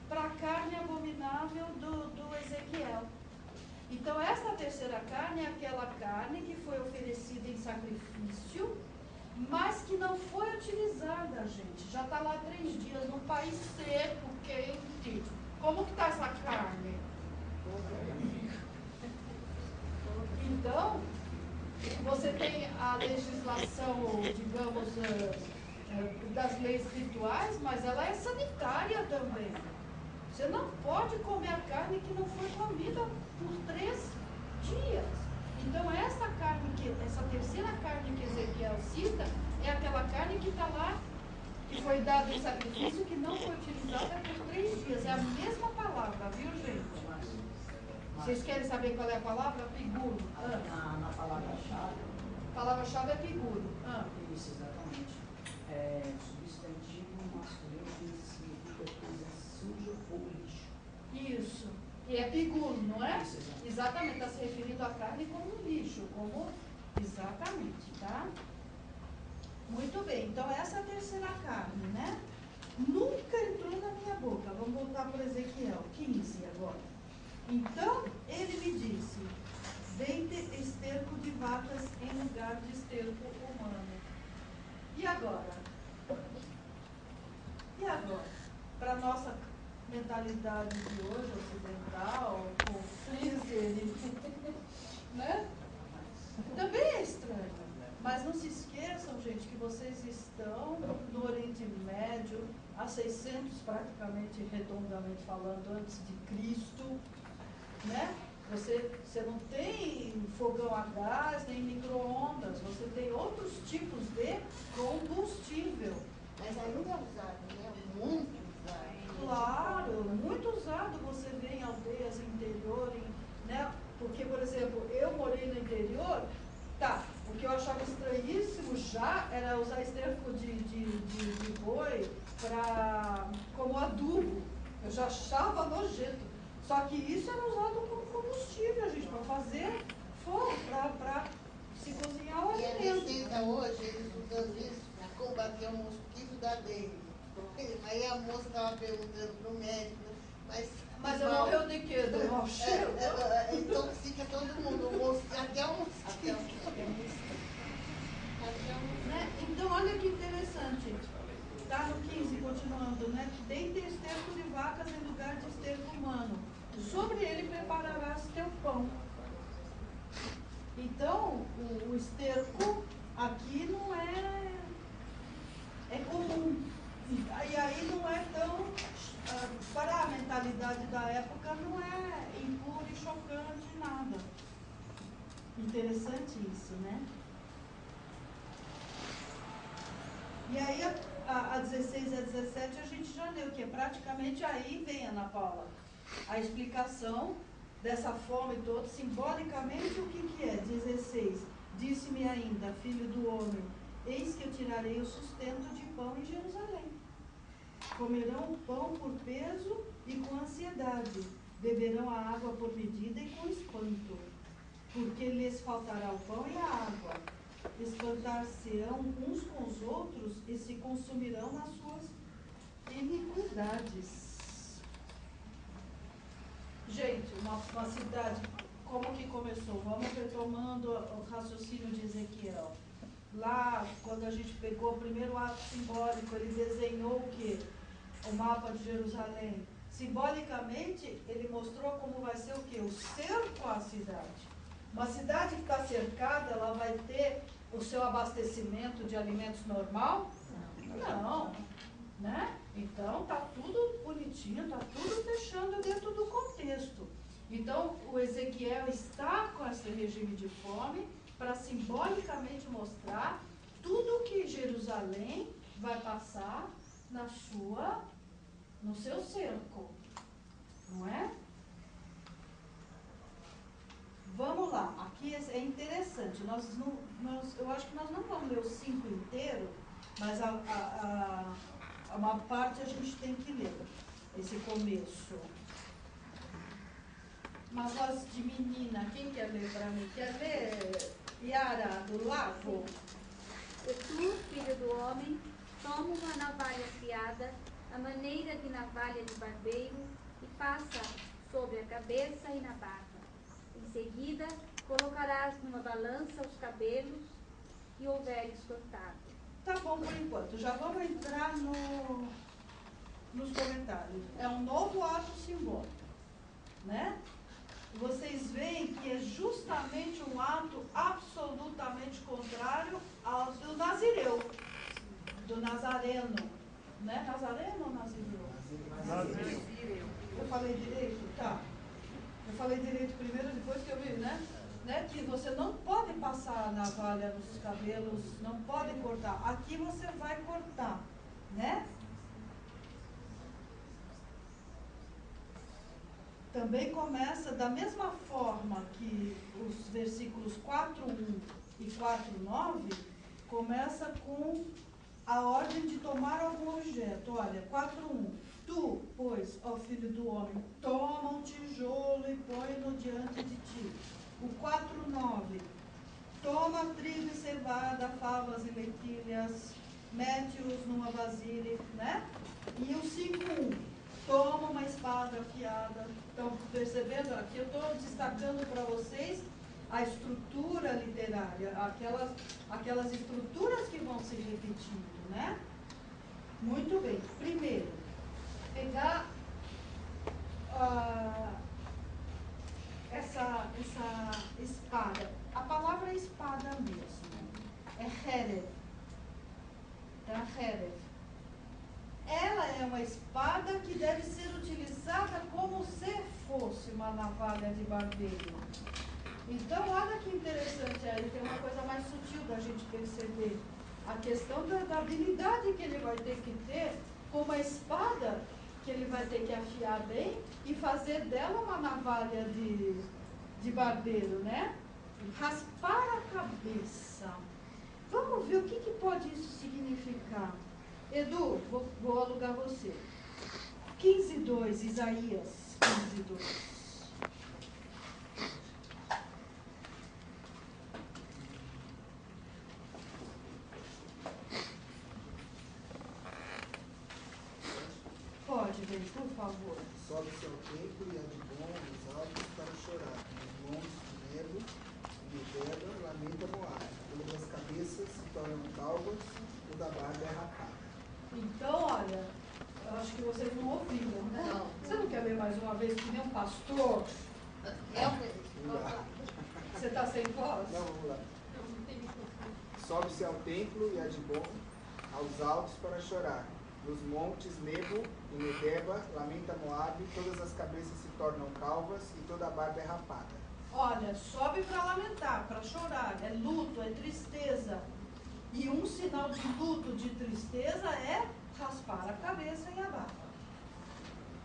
para a carne abominável do Ezequiel. Então, essa terceira carne é aquela carne que foi oferecida em sacrifício, mas que não foi utilizada, gente. Já está lá 3 dias, num país seco, quente. Como que está essa carne? Então, você tem a legislação, digamos, das leis rituais, mas ela é sanitária também. Você não pode comer a carne que não foi comida por 3 dias. Então, essa terceira carne que Ezequiel cita, é aquela carne que está lá, que foi dada em sacrifício, que não foi utilizada por 3 dias. É a mesma palavra, viu, gente? Vocês querem saber qual é a palavra? Piguro. Na palavra-chave. A palavra-chave é piguro. Isso, exatamente. Substantivo masculino que significa coisa suja ou lixo. Isso. E é piguro, não é? Isso, exatamente. Exatamente. Está se referindo à carne como lixo. Exatamente, tá? Muito bem. Então, essa é a terceira carne, né? Nunca entrou na minha boca. Vamos voltar para Ezequiel 15 agora. Então, ele me disse, deite esterco de vacas em lugar de esterco humano. E agora? Para a nossa mentalidade de hoje, ocidental, com freezer, né? Também é estranho. Mas não se esqueçam, gente, que vocês estão no Oriente Médio, há 600, praticamente, redondamente falando, antes de Cristo, né? Você não tem fogão a gás, nem micro-ondas, você tem outros tipos de combustível. Mas ainda é usado, né? Muito usado. Claro, muito usado você vê em aldeias interior, né? Porque, por exemplo, eu morei no interior, tá, o que eu achava estranhíssimo já era usar esterco de boi como adubo. Eu já achava nojento. Só que isso era usado como combustível, gente, para fazer fogo, para se cozinhar o E a alimento. receita hoje, eles usam isso para combater o mosquito da dengue. Aí a moça estava perguntando para o médico, mas eu morreu de quê? Do mau cheiro? Intoxica todo mundo, até o mosquito. Né? Então, olha que interessante. Está no 15, continuando, né? Deita esterco de vacas em lugar de esterco humano. Sobre ele prepararás teu pão. Então, o esterco aqui não é comum. E aí não é tão, para a mentalidade da época, não é impuro e chocante nada. Interessante isso, né? E aí a 16 e a 17 a gente já leu, que é praticamente aí vem, Ana Paula, a explicação dessa fome toda, simbolicamente o que é? 16, disse-me ainda, filho do homem, eis que eu tirarei o sustento de pão em Jerusalém. Comerão pão por peso e com ansiedade, beberão a água por medida e com espanto, porque lhes faltará o pão e a água. Espantar-se-ão uns com os outros e se consumirão nas suas iniquidades. Gente, uma cidade, como que começou? Vamos retomando o raciocínio de Ezequiel. Lá, quando a gente pegou o primeiro ato simbólico, ele desenhou o quê? O mapa de Jerusalém. Simbolicamente, ele mostrou como vai ser o quê? O cerco à cidade. Uma cidade que está cercada, ela vai ter o seu abastecimento de alimentos normal? Não. Né? Então, está tudo bonitinho, está tudo fechando dentro do contexto. Então, o Ezequiel está com esse regime de fome para simbolicamente mostrar tudo que Jerusalém vai passar no seu cerco. Não é? Vamos lá, aqui é interessante, eu acho que nós não vamos ler o 5 inteiro, mas uma parte a gente tem que ler, esse começo. Mas nós de menina, quem quer ler para mim? Quer ler, Yara, do Lago? E tu, filho do homem, toma uma navalha afiada, a maneira de navalha de barbeiro, e passa sobre a cabeça e na barba. Em seguida, colocarás numa balança os cabelos que houveres cortado. Tá bom por enquanto, já vamos entrar nos comentários. É um novo ato simbólico, né? Vocês veem que é justamente um ato absolutamente contrário ao do Nazireu, do Nazareno, né? Nazareno ou Nazireu? Nazireu. Eu falei direito? Tá. Eu falei direito primeiro, depois que eu vi, né? Que você não pode passar a navalha nos cabelos, não pode cortar. Aqui você vai cortar, né? Também começa da mesma forma que os versículos 4:1 e 4:9 começa com a ordem de tomar algum objeto. Olha, 4:1. Tu, pois, ó filho do homem, toma um tijolo e põe-no diante de ti. O 4:9. Toma trigo e cevada, favas e lentilhas, mete-os numa vasilha, né? E o 5:1. Toma uma espada afiada. Estão percebendo? Aqui eu estou destacando para vocês a estrutura literária, aquelas estruturas que vão se repetindo, né? Muito bem. Primeiro, pegar essa espada. A palavra é espada mesmo. É Herev. Tá? Herev. Ela é uma espada que deve ser utilizada como se fosse uma navalha de barbeiro. Então, olha que interessante aí, tem uma coisa mais sutil da gente perceber. A questão da habilidade que ele vai ter que ter com uma espada que ele vai ter que afiar bem e fazer dela uma navalha de barbeiro, né? Raspar a cabeça. Vamos ver o que pode isso significar. Edu, vou alugar você. 15:2, Isaías 15:2. Pode, bem, por favor. Sobe-se ao templo e há de bom os altos para chorar. Nos montes de Nebo e Medeba lamenta Moabe. Todas as cabeças se tornam calvas, toda a barba é rapada. Então, olha, eu acho que vocês não ouviram, né? Não. Você não quer ler mais uma vez que nem um pastor? Você está sem voz? Não, vamos lá. Sobe-se ao templo e há de bom aos altos para chorar. Nos montes Nebo e Medeba lamenta Moabe, todas as cabeças se tornam calvas e toda a barba é rapada. Olha, sobe para lamentar, para chorar. É luto, é tristeza. E um sinal de luto, de tristeza, é raspar a cabeça e a barba.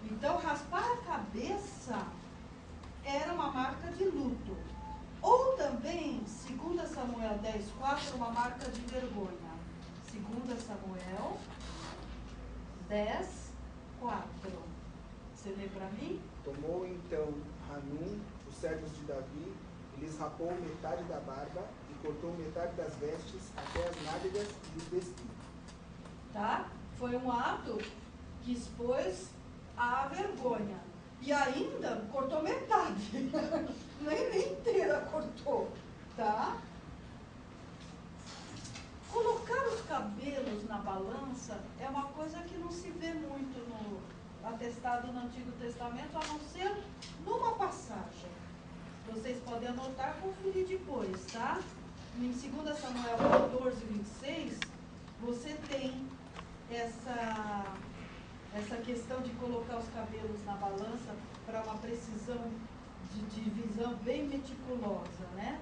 Então, raspar a cabeça era uma marca de luto. Ou também, 2 Samuel 10:4, uma marca de vergonha. 2 Samuel 10:4. Você lê para mim? Tomou então Hanum, os servos de Davi, e lhes rapou metade da barba e cortou metade das vestes até as nádegas e os despiu. Tá? Foi um ato que expôs a vergonha. E ainda cortou metade. nem inteira cortou. Tá? Colocar os cabelos na balança é uma coisa que não se vê muito no atestado no Antigo Testamento, a não ser numa passagem. Vocês podem anotar e conferir depois, tá? Em 2 Samuel 14:26, você tem essa questão de colocar os cabelos na balança para uma precisão de divisão bem meticulosa, né?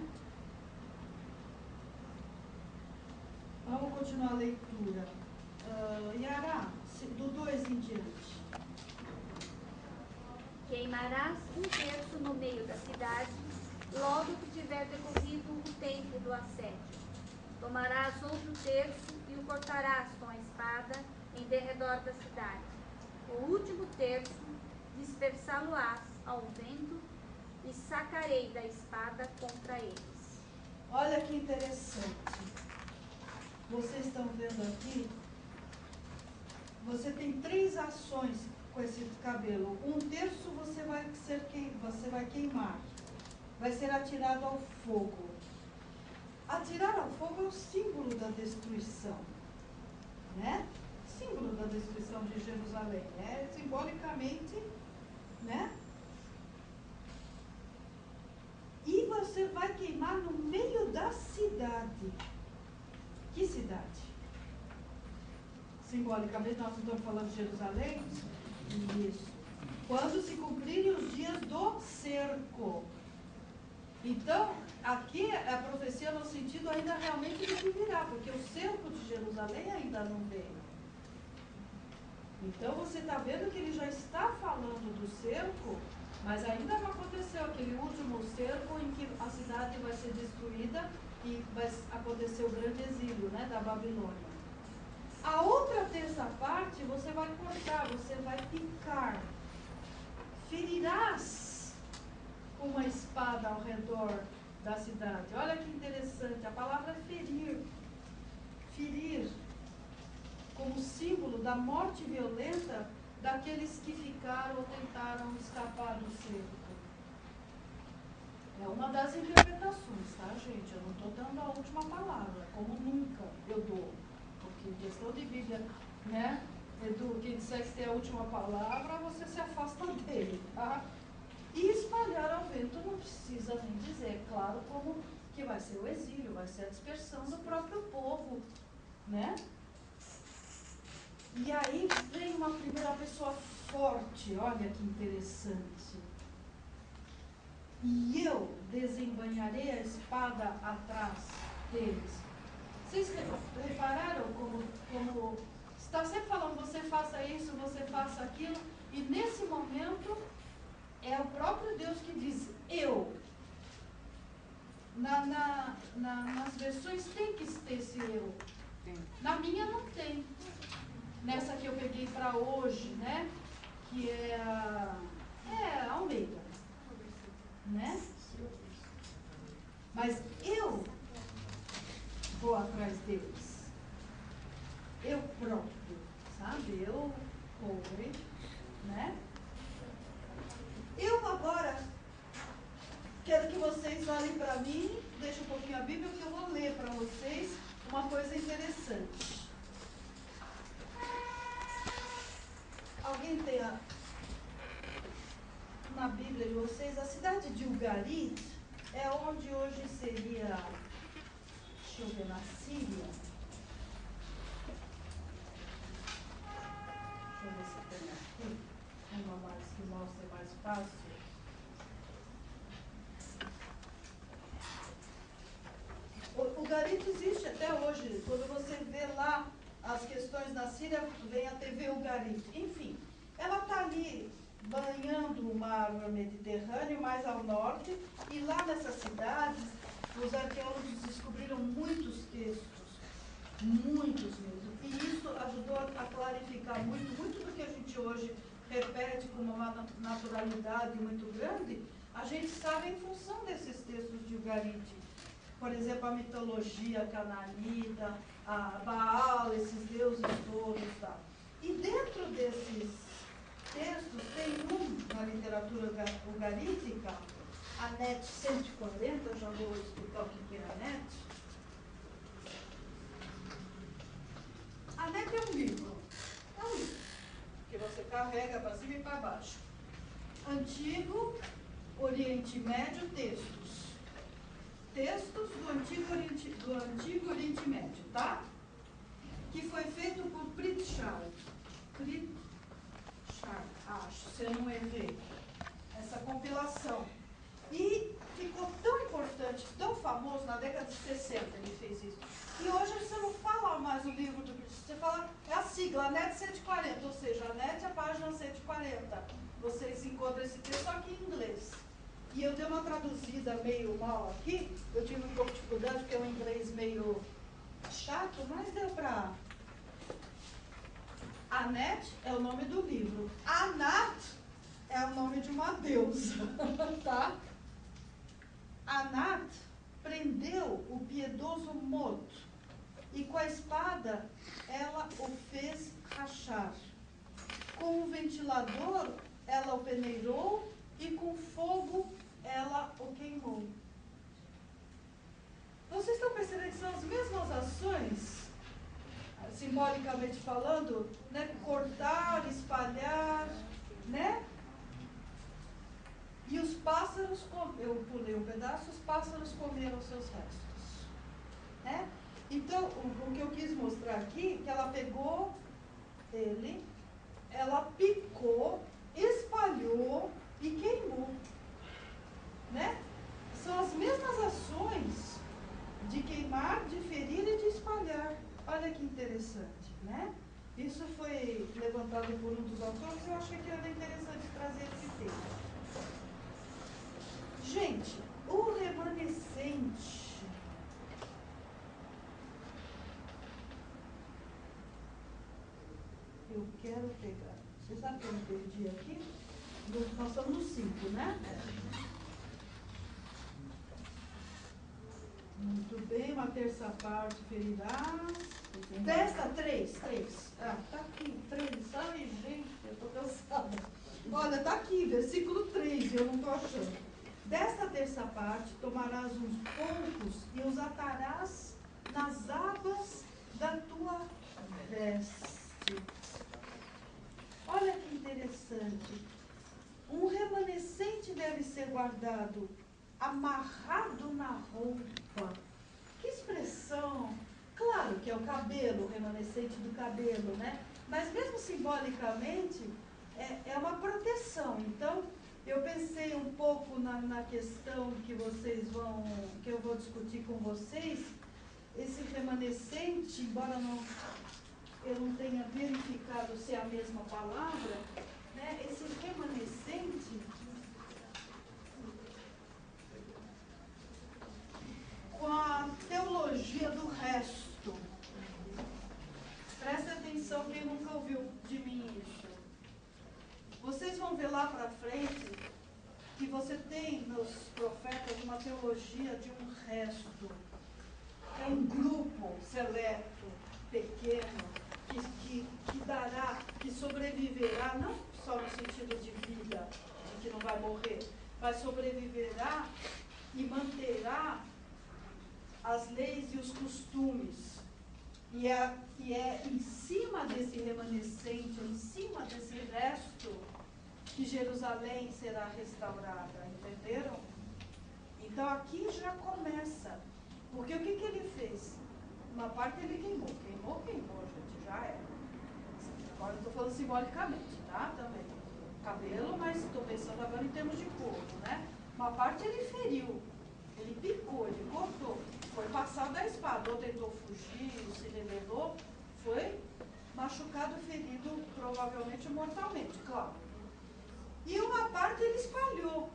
Vamos continuar a leitura. Yara, do 2 em diante. Queimarás 1/3 no meio da cidade, logo que tiver decorrido o tempo do assédio. Tomarás outro terço e o cortarás com a espada em derredor da cidade. O último terço dispersá-lo-ás ao vento e sacarei da espada contra eles. Olha que interessante. Vocês estão vendo aqui, você tem 3 ações com esse cabelo. 1/3 você vai queimar, vai ser atirado ao fogo. Atirar ao fogo é o símbolo da destruição, né? Símbolo da destruição de Jerusalém, né? Simbolicamente, né? E você vai queimar no meio da cidade. Que cidade? Simbolicamente, nós não estamos falando de Jerusalém? Isso. Quando se cumprirem os dias do cerco. Então, aqui a profecia no sentido ainda realmente de que virá, porque o cerco de Jerusalém ainda não veio. Então, você está vendo que ele já está falando do cerco, mas ainda não aconteceu aquele último cerco em que a cidade vai ser destruída e vai acontecer o grande exílio, né, da Babilônia. A outra terça parte você vai cortar, você vai picar. Ferirás com uma espada ao redor da cidade. Olha que interessante, a palavra é ferir. Ferir como símbolo da morte violenta daqueles que ficaram ou tentaram escapar do cerco. É uma das interpretações, tá, gente? Eu não estou dando a última palavra, como nunca eu dou. Porque em questão de Bíblia, né, Edu, quem disser que tem a última palavra, você se afasta dele, tá? E espalhar ao vento não precisa nem dizer, é claro, como que vai ser o exílio, vai ser a dispersão do próprio povo, né? E aí vem uma primeira pessoa forte, olha que interessante. E eu desembainharei a espada atrás deles. Vocês repararam como está está sempre falando, você faça isso, você faça aquilo, e nesse momento é o próprio Deus que diz, eu. Nas versões tem que ter esse eu. Na minha não tem. Nessa que eu peguei para hoje, né? Que é a Almeida. Né? Mas eu vou atrás deles. Eu próprio, sabe? Eu corro, né? Eu agora quero que vocês olhem para mim, deixem um pouquinho a Bíblia, porque eu vou ler para vocês uma coisa interessante. Alguém tem na Bíblia de vocês, a cidade de Ugarit é onde hoje seria, deixa eu ver, na Síria. Deixa eu ver se tem aqui uma mais que mostra mais fácil. O Ugarit existe até hoje. Quando você vê lá as questões na Síria, vem a TV Ugarit. Enfim, ela está ali banhando o mar Mediterrâneo, mais ao norte, e lá nessas cidades, os arqueólogos descobriram muitos textos, muitos mesmo. E isso ajudou a clarificar muito do que a gente hoje repete com uma naturalidade muito grande, a gente sabe em função desses textos de Ugarit. Por exemplo, a mitologia cananita, a Baal, esses deuses todos, tá? E dentro desses textos tem na literatura ugarítica, a NET 140, eu já vou explicar o que é a NET. A NET é um livro, que você carrega para cima e para baixo. Antigo Oriente Médio, textos do Antigo Oriente Médio, tá? Que foi feito por Pritchard, acho, se eu não errei, essa compilação. E ficou tão importante, tão famoso, na década de 60 ele fez isso. E hoje você não fala mais o livro do Pritchard, você fala, é a sigla, a NET 140, ou seja, a NET é a página 140. Vocês encontram esse texto aqui em inglês. E eu dei uma traduzida meio mal aqui, eu tive um pouco de dificuldade, porque é um inglês meio chato, mas deu para... Anet é o nome do livro. Anat é o nome de uma deusa, tá? Anat prendeu o piedoso Mot e com a espada ela o fez rachar. Com o ventilador ela o peneirou e com fogo ela o queimou. Vocês estão percebendo que são as mesmas ações, simbolicamente falando, né? Cortar, espalhar, né? E os pássaros, eu pulei um pedaço, os pássaros comeram seus restos, né? Então, o que eu quis mostrar aqui, que ela pegou ele, ela picou, espalhou e queimou, né? São as mesmas ações de queimar, de ferir e de espalhar. Olha que interessante, né? Isso foi levantado por um dos autores e eu achei que era interessante trazer esse texto. Gente, o remanescente. Eu quero pegar. Você sabe que eu me perdi aqui? Nós estamos no 5, né? Muito bem, uma terça parte ferirás. Desta 3. Ah, tá aqui, 3. Ai, gente, eu tô cansada. Olha, tá aqui, versículo 3, eu não tô achando. Desta terça parte tomarás uns poucos e os atarás nas abas da tua veste. Olha que interessante. Um remanescente deve ser guardado amarrado na roupa. Que expressão! Claro que é o cabelo, o remanescente do cabelo, né? Mas mesmo simbolicamente, é uma proteção. Então, eu pensei um pouco na questão que eu vou discutir com vocês. Esse remanescente, embora não... eu não tenha verificado se é a mesma palavra, né? Esse remanescente, com a teologia do resto. Presta atenção quem nunca ouviu de mim isso. Vocês vão ver lá para frente que você tem nos profetas uma teologia de um resto. É um grupo seleto, pequeno, que dará, que sobreviverá, não só no sentido de vida, de que não vai morrer, mas sobreviverá e manterá as leis e os costumes. E é em cima desse remanescente, em cima desse resto, que Jerusalém será restaurada, entenderam? Então aqui já começa. Porque o que ele fez? Uma parte ele queimou, gente, já é. Agora eu estou falando simbolicamente, tá? Também. Cabelo, mas estou pensando agora em termos de corpo, né? Uma parte ele feriu, ele picou, ele cortou, foi passado a espada, ou tentou fugir, ou se rebelou, foi machucado, ferido, provavelmente mortalmente, claro. E uma parte ele espalhou.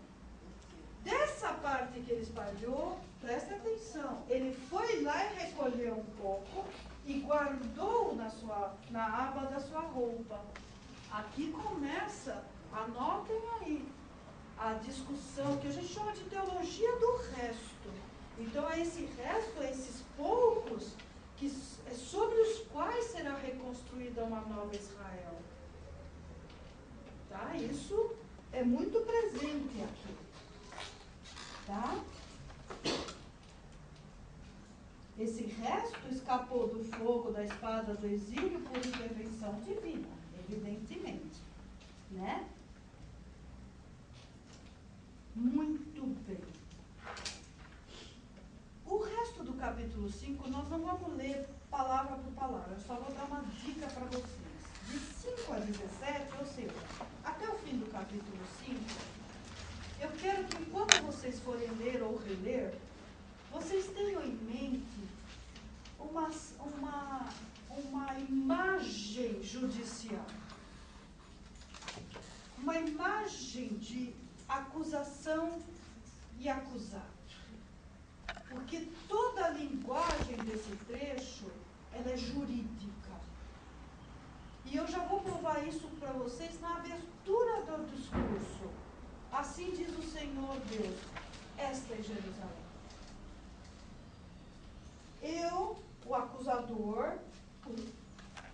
Dessa parte que ele espalhou, presta atenção, ele foi lá e recolheu um pouco e guardou na aba da sua roupa. Aqui começa, anotem aí, a discussão que a gente chama de teologia do resto. Então é esse resto, é esses poucos, sobre os quais será reconstruída uma nova Israel. Tá? Isso é muito presente aqui. Tá? Esse resto escapou do fogo, da espada, do exílio por intervenção divina, evidentemente. Né? Muito bem. O resto do capítulo 5, nós não vamos ler palavra por palavra, eu só vou dar uma dica para vocês. De 5 a 17, ou seja, até o fim do capítulo 5, eu quero que enquanto vocês forem ler ou reler, vocês tenham em mente uma imagem judicial. Uma imagem de acusação e acusado. Porque toda a linguagem desse trecho, ela é jurídica. E eu já vou provar isso para vocês na abertura do discurso. Assim diz o Senhor Deus, esta é Jerusalém. Eu, o acusador,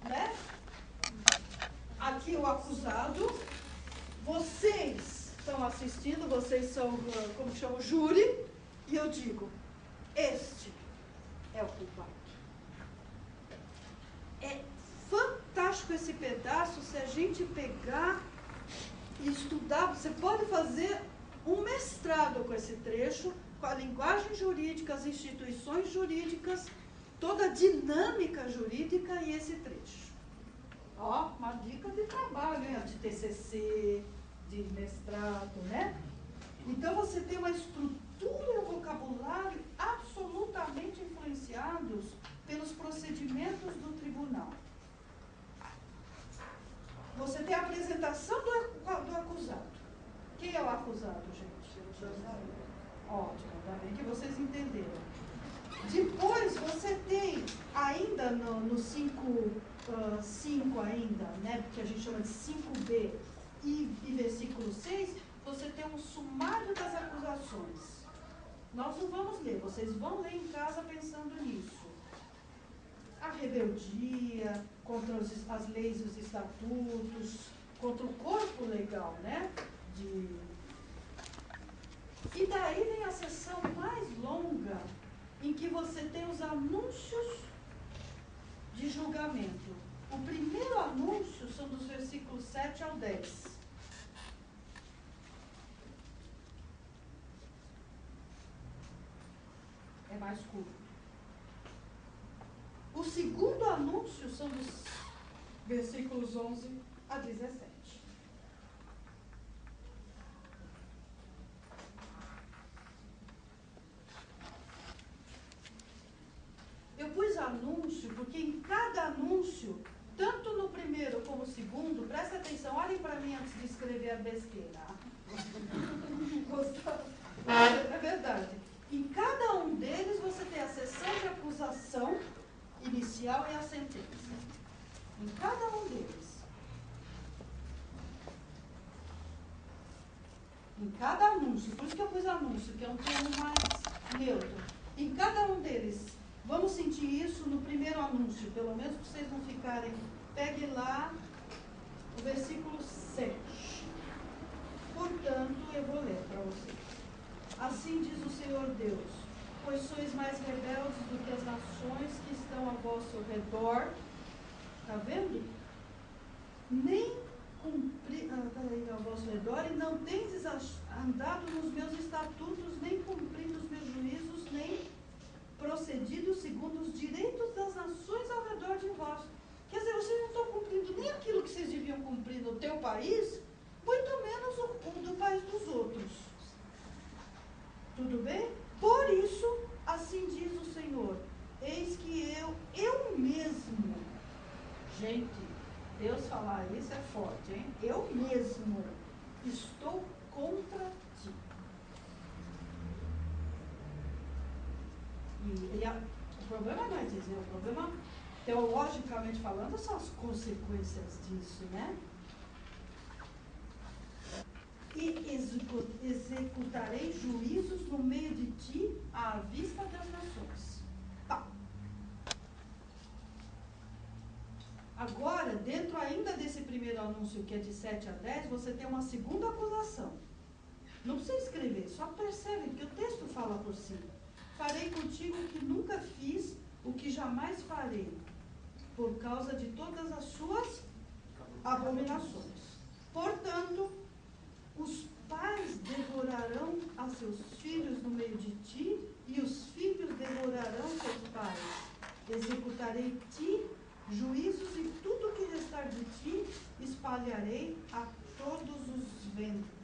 né? Aqui o acusado, vocês estão assistindo, vocês são, como chama, o júri, e eu digo, este é o culpado. É fantástico esse pedaço, se a gente pegar e estudar, você pode fazer um mestrado com esse trecho, com a linguagem jurídica, as instituições jurídicas, toda a dinâmica jurídica e esse trecho. Ó, uma dica de trabalho, hein? De TCC, de mestrado, né? Então você tem uma estrutura e um vocabulário absolutamente influenciados pelos procedimentos do tribunal. Você tem a apresentação do acusado. Quem é o acusado, gente? Ótimo, ainda bem que vocês entenderam. Depois você tem, ainda no 5 ainda, né, que a gente chama de 5b e versículo 6, você tem um sumário das acusações. Nós não vamos ler, vocês vão ler em casa pensando nisso. A rebeldia contra as leis e os estatutos, contra o corpo legal, né? E daí vem a sessão mais longa, em que você tem os anúncios de julgamento. O primeiro anúncio são dos versículos 7 ao 10. É mais curto. O segundo anúncio são dos versículos 11 a 17. Eu pus anúncio porque em cada anúncio primeiro como o segundo, presta atenção, olhem para mim antes de escrever a besteira. É verdade. Em cada um deles você tem a sessão de acusação inicial e a sentença. Em cada um deles. Em cada anúncio, por isso que eu pus anúncio, que é um termo mais neutro. Em cada um deles, vamos sentir isso no primeiro anúncio, pelo menos para vocês não ficarem. Pegue lá o versículo 7. Portanto, eu vou ler para vocês. Assim diz o Senhor Deus, pois sois mais rebeldes do que as nações que estão ao vosso redor. Está vendo? Nem ao vosso redor, e não tendes andado nos meus estatutos, nem cumprido os meus juízos, nem procedido segundo os direitos das nações ao redor de vós. Quer dizer, vocês não estão cumprindo nem aquilo que vocês deviam cumprir no teu país, muito menos o do país dos outros. Tudo bem? Por isso, assim diz o Senhor, eis que eu mesmo, gente, Deus falar isso é forte, hein? Eu mesmo estou contra ti. O problema não é dizer, o problema, teologicamente falando, são as consequências disso, né? E executarei juízos no meio de ti à vista das nações. Tá. Agora, dentro ainda desse primeiro anúncio, que é de 7 a 10, você tem uma segunda acusação. Não precisa escrever, só percebe que o texto fala por si. Farei contigo o que nunca fiz, o que jamais farei, por causa de todas as suas abominações. Portanto, os pais devorarão a seus filhos no meio de ti, e os filhos devorarão seus pais. Executarei ti juízos, e tudo que restar de ti espalharei a todos os ventos.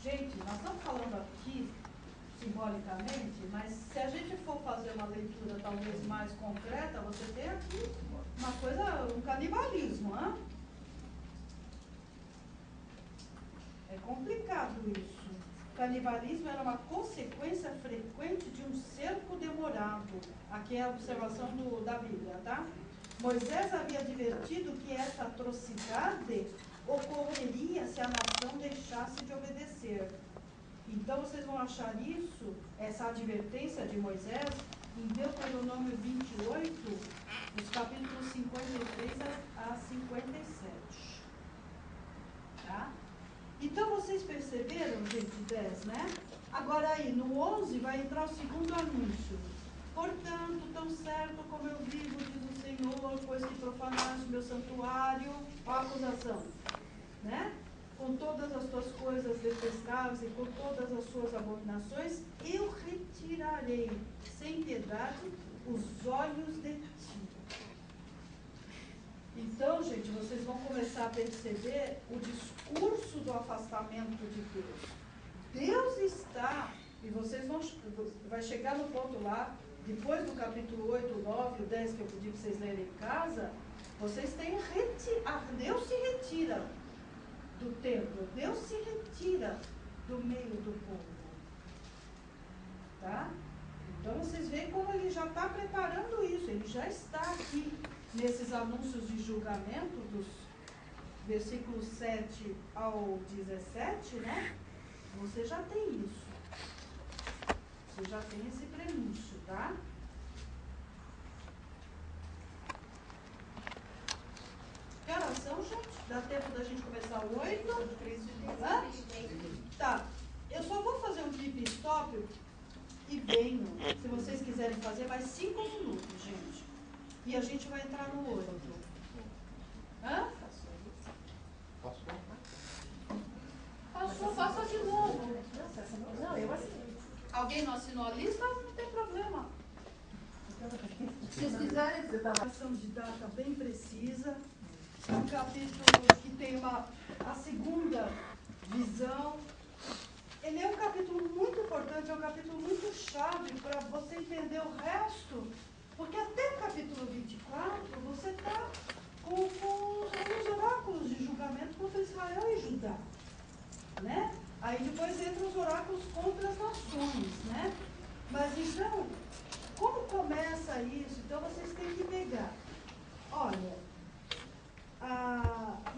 Gente, nós estamos falando aqui simbolicamente, mas se a gente for fazer uma leitura talvez mais concreta, você tem aqui uma coisa, um canibalismo, hein? É complicado isso. Canibalismo era uma consequência frequente de um cerco demorado. Aqui é a observação da Bíblia, tá? Moisés havia advertido que essa atrocidade ocorreria se a nação deixasse de obedecer. Então vocês vão achar isso, essa advertência de Moisés, em Deuteronômio 28, os capítulos 53 a 57. Tá? Então vocês perceberam, gente, 10, né? Agora aí, no 11 vai entrar o segundo anúncio. Portanto, tão certo como eu vivo, diz o Senhor, pois que profanaste meu santuário, a acusação, né? Com todas as tuas coisas detestáveis e com todas as suas abominações, eu retirarei sem piedade os olhos de ti. Então, gente, vocês vão começar a perceber o discurso do afastamento de Deus. Deus está, e vocês vai chegar no ponto lá, depois do capítulo 8, 9, o 10 que eu pedi para vocês lerem em casa, vocês têm Deus se retira do templo, Deus se retira do meio do povo. Tá? Então vocês veem como ele já está preparando isso, ele já está aqui nesses anúncios de julgamento, dos versículos 7 ao 17, né? Você já tem isso. Você já tem esse prenúncio, tá? Que horas são, gente? Dá tempo da gente começar o 8? Hã? Tá. Eu só vou fazer um pit stop e venho. Se vocês quiserem fazer, mais 5 minutos, gente. E a gente vai entrar no 8. Hã? Passou, faça de novo. Não, eu assinei. Alguém não assinou a lista? Não tem problema. Se vocês quiserem, ação de data bem precisa. É um capítulo que tem a segunda visão. Ele é um capítulo muito importante, é um capítulo muito chave para você entender o resto. Porque até o capítulo 24, Aí depois entram os oráculos contra as nações, né? Mas então, como começa isso? Então vocês têm que pegar. Olha,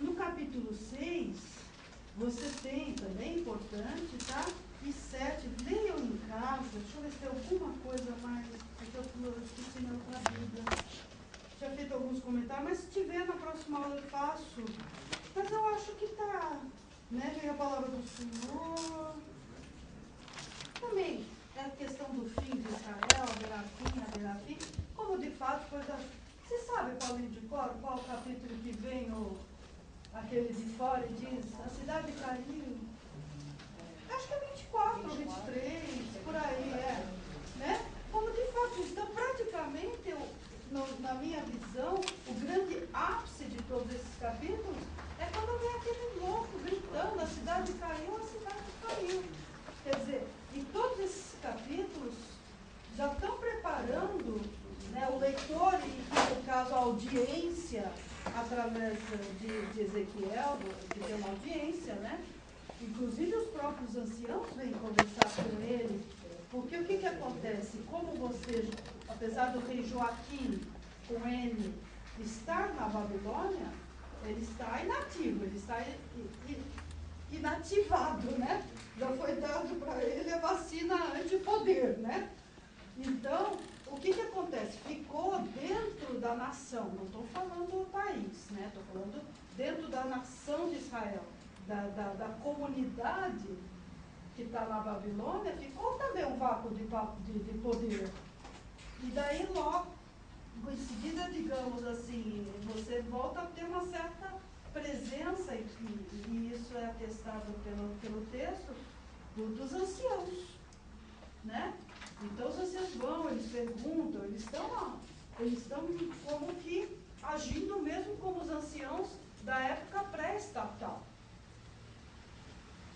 no capítulo 6, você tem também, importante, tá? E 7, leiam em casa, deixa eu ver se tem alguma coisa mais, porque eu esqueci na outra Bíblia. Já feito alguns comentários, mas se tiver na próxima aula eu faço. Mas eu acho que tá, né? Vem a palavra do Senhor. Também é a questão do fim de Israel, haverá fim, como de fato coisa. Você sabe, Paulinho de Cor, qual capítulo que vem aquele de fora e diz, a cidade caiu? Acho que é 24 ou 23, por aí, né? Como de fato, então praticamente, na minha visão, o grande ápice de todos esses capítulos é quando vem aquele louco gritando, a cidade caiu. Quer dizer, e todos esses capítulos já estão preparando, né, o leitor e, no caso, a audiência, através de Ezequiel, de ter uma audiência, né? Inclusive os próprios anciãos vêm conversar com ele, porque o que acontece? Como você, apesar do rei Joaquim, com ele, estar na Babilônia, ele está inativo, ele está inativado, né? Já foi dado para ele a vacina antipoder, né? Então, o que acontece? Ficou dentro da nação, não estou falando do país, né? Estou falando dentro da nação de Israel, da comunidade que está na Babilônia, ficou também um vácuo de poder. E daí logo, em seguida, digamos assim, você volta a ter uma certa presença, e isso é atestado pelo texto, dos anciãos, né? Então os anciãos vão, eles perguntam, eles estão como que agindo mesmo como os anciãos da época pré-estatal.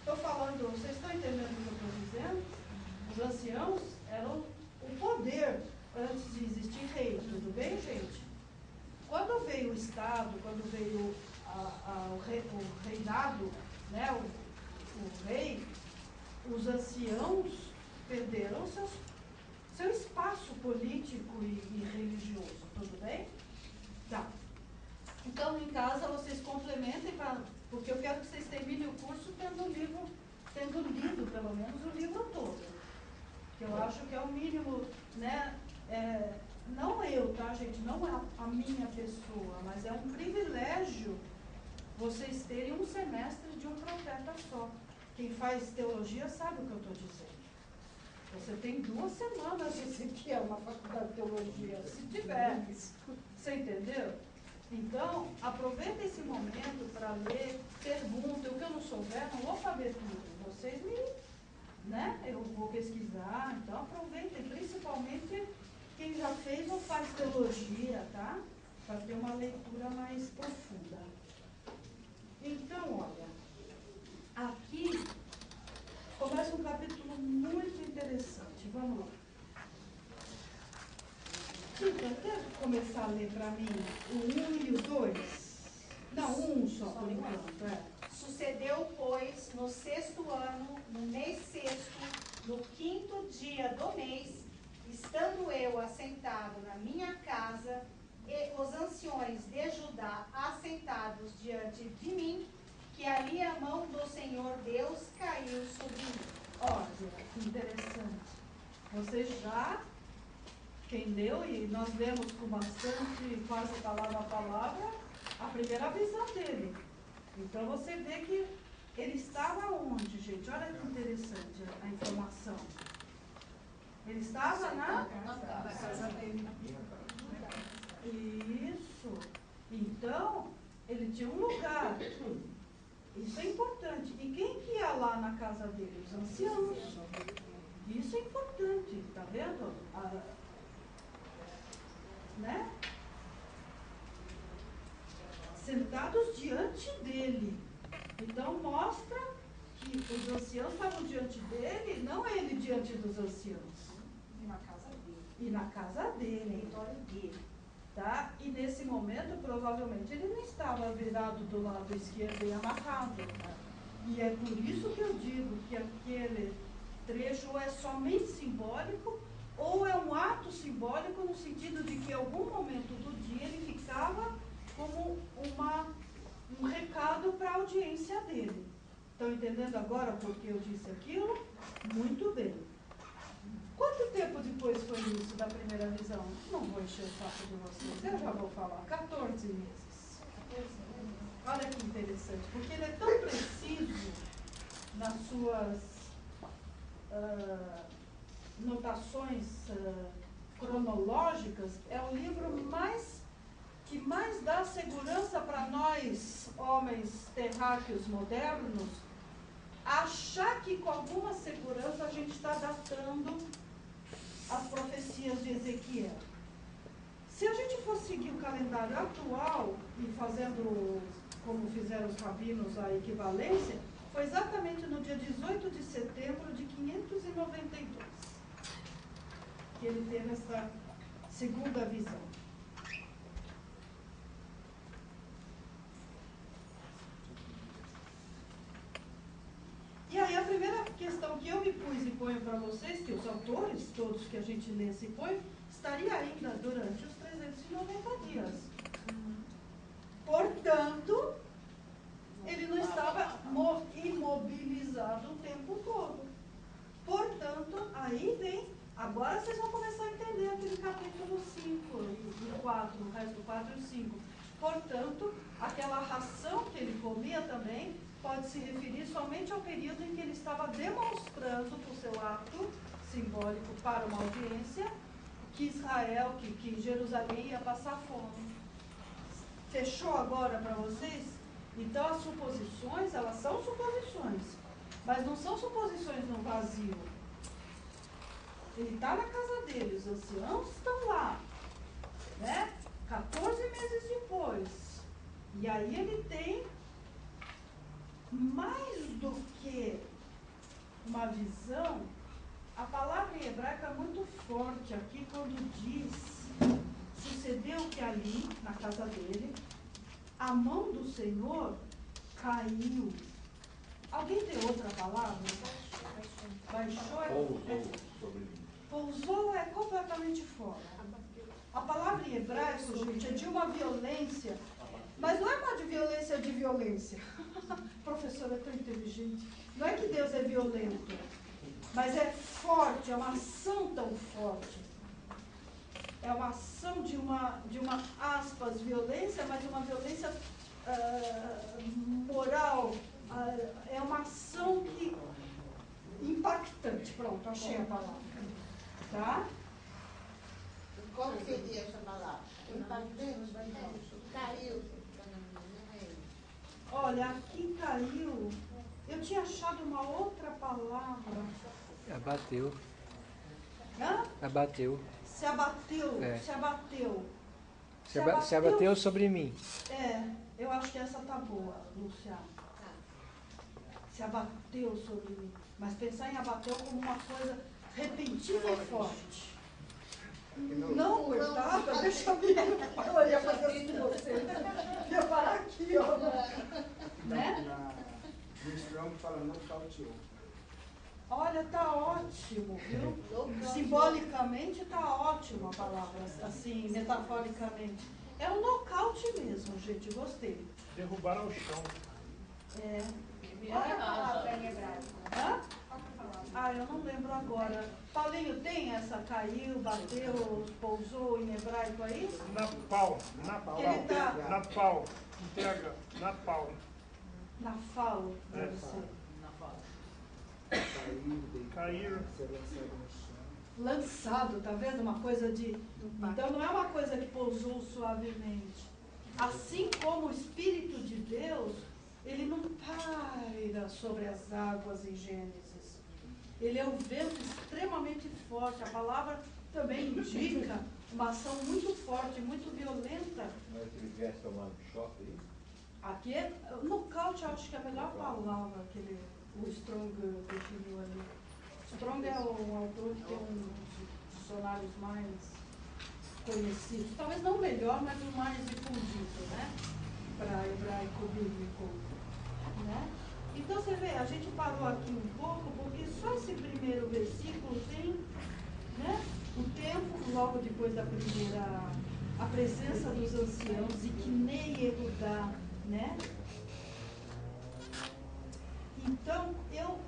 Estou falando, vocês estão entendendo o que eu estou dizendo? Os anciãos eram o poder antes de existir rei, tudo bem, gente? Quando veio o Estado, quando veio o reinado, né, o rei, os anciãos perderam seu espaço político e religioso, tudo bem? Tá. Então, em casa, vocês complementem, porque eu quero que vocês terminem o curso tendo lido pelo menos o livro todo. Que eu acho que é o mínimo, né? Não eu, tá, gente? Não é a minha pessoa, mas é um privilégio vocês terem um semestre de um profeta só. Quem faz teologia sabe o que eu estou dizendo. Você tem 2 semanas de Ezequiel na faculdade de teologia, se tiver. Você entendeu? Então, aproveita esse momento para ler, pergunta. O que eu não souber, não vou saber tudo. Vocês né? Eu vou pesquisar. Então, aproveitem, principalmente quem já fez ou faz teologia, tá? Para ter uma leitura mais profunda. Então, olha, aqui começa um capítulo muito interessante. Vamos lá. Tita, quer começar a ler para mim o 1 e o 2? Não, 1 só, por enquanto. Sucedeu, pois, no 6º ano, no mês 6º, no 5º dia do mês, estando eu assentado na minha casa, e os anciões de Judá assentados diante de mim, que ali a mão do Senhor Deus caiu sobre mim. Olha, que interessante. Vocês já, quem leu, e nós lemos com bastante, quase palavra a palavra, a primeira visão dele. Então você vê que ele estava onde, gente? Olha que interessante a informação. Ele estava na casa dele. Isso. Então, ele tinha um lugar. Isso é importante. E quem que ia lá na casa dele? Os anciãos. Isso é importante, tá vendo? Né? Sentados diante dele. Então mostra que os anciãos estavam diante dele, não ele diante dos anciãos. E na casa dele. E na casa dele. Território dele. Tá? E nesse momento, provavelmente, ele não estava virado do lado esquerdo e amarrado. E é por isso que eu digo que igreja ou é somente simbólico, ou é um ato simbólico no sentido de que em algum momento do dia ele ficava como um recado para a audiência dele. Estão entendendo agora por que eu disse aquilo? Muito bem. Quanto tempo depois foi isso da primeira visão? Não vou encher o saco de vocês, eu já vou falar. 14 meses. Olha que interessante, porque ele é tão preciso nas suas notações cronológicas, é o livro que mais dá segurança para nós, homens terráqueos modernos, achar que com alguma segurança a gente está datando as profecias de Ezequiel. Se a gente for seguir o calendário atual e fazendo como fizeram os rabinos a equivalência, foi exatamente no dia 18 de setembro de 592 que ele teve essa segunda visão. E aí a primeira questão que eu me pus e ponho para vocês, que os autores todos que a gente lê se põe, estaria ainda durante os 390 dias. Portanto, ele não estava imobilizado o tempo todo. Portanto, aí vem, agora vocês vão começar a entender aquele capítulo 5 e 4, o resto do 4 e 5. Portanto, aquela ração que ele comia também pode se referir somente ao período em que ele estava demonstrando por seu ato simbólico para uma audiência que Israel, que Jerusalém ia passar fome. Fechou agora para vocês? Então as suposições, elas são suposições, mas não são suposições no vazio. Ele está na casa dele, os anciãos estão lá, né? 14 meses depois. E aí ele tem mais do que uma visão. A palavra em hebraico é muito forte aqui quando diz: sucedeu que ali, na casa dele, a mão do Senhor caiu. Alguém tem outra palavra? Baixou pousou é completamente fora. A palavra em hebraico, gente, é de uma violência, mas não é uma violência de violência. Professora é tão inteligente. Não é que Deus é violento, mas é forte, é uma ação tão forte. É uma ação de uma aspas, violência, mas uma violência moral. É uma ação que impactante. Pronto, achei a palavra. Tá? Qual seria essa palavra? Impactante? Caiu. Olha, aqui caiu. Eu tinha achado uma outra palavra. Abateu. Hã? Abateu. Se abateu, É. se abateu. Se abateu sobre mim. É, eu acho que essa tá boa, Luciano. Se abateu sobre mim. Mas pensar em abateu como uma coisa repentina e forte. Não, coitada, deixa eu ver. Eu ia fazer assim com você. Ia parar aqui, ó. Né? No Strong fala nocauteou. Olha, tá ótimo, viu? Simbolicamente tá ótimo a palavra, assim, metaforicamente. É um nocaute mesmo, gente, gostei. Derrubaram ao chão. É. Olha a palavra em hebraico. Hã? Ah, eu não lembro agora. Paulinho, tem essa caiu, bateu, pousou em hebraico aí? Napal. Napal. Ele tá... Napal. Entrega. Napal. Nafal, deve ser. Cair. Ser lançado no chão. Lançado, tá vendo? Uma coisa de... Então não é uma coisa que pousou suavemente. Assim como o Espírito de Deus, ele não paira sobre as águas em Gênesis. Ele é um vento extremamente forte. A palavra também indica uma ação muito forte, muito violenta. Mas se ele tivesse tomando choque aí? Aqui, nocaute, eu acho que é a melhor palavra que o Strong definiu ali. Strong é um autor que tem um dos dicionários mais conhecidos. Talvez não o melhor, mas o mais difundido, né? Para hebraico bíblico. Né? Então você vê, a gente parou aqui um pouco, porque só esse primeiro outro versículo tem, né, o tempo, logo depois da primeira, a presença dos anciãos, e que nem Yehudá, né? Então, eu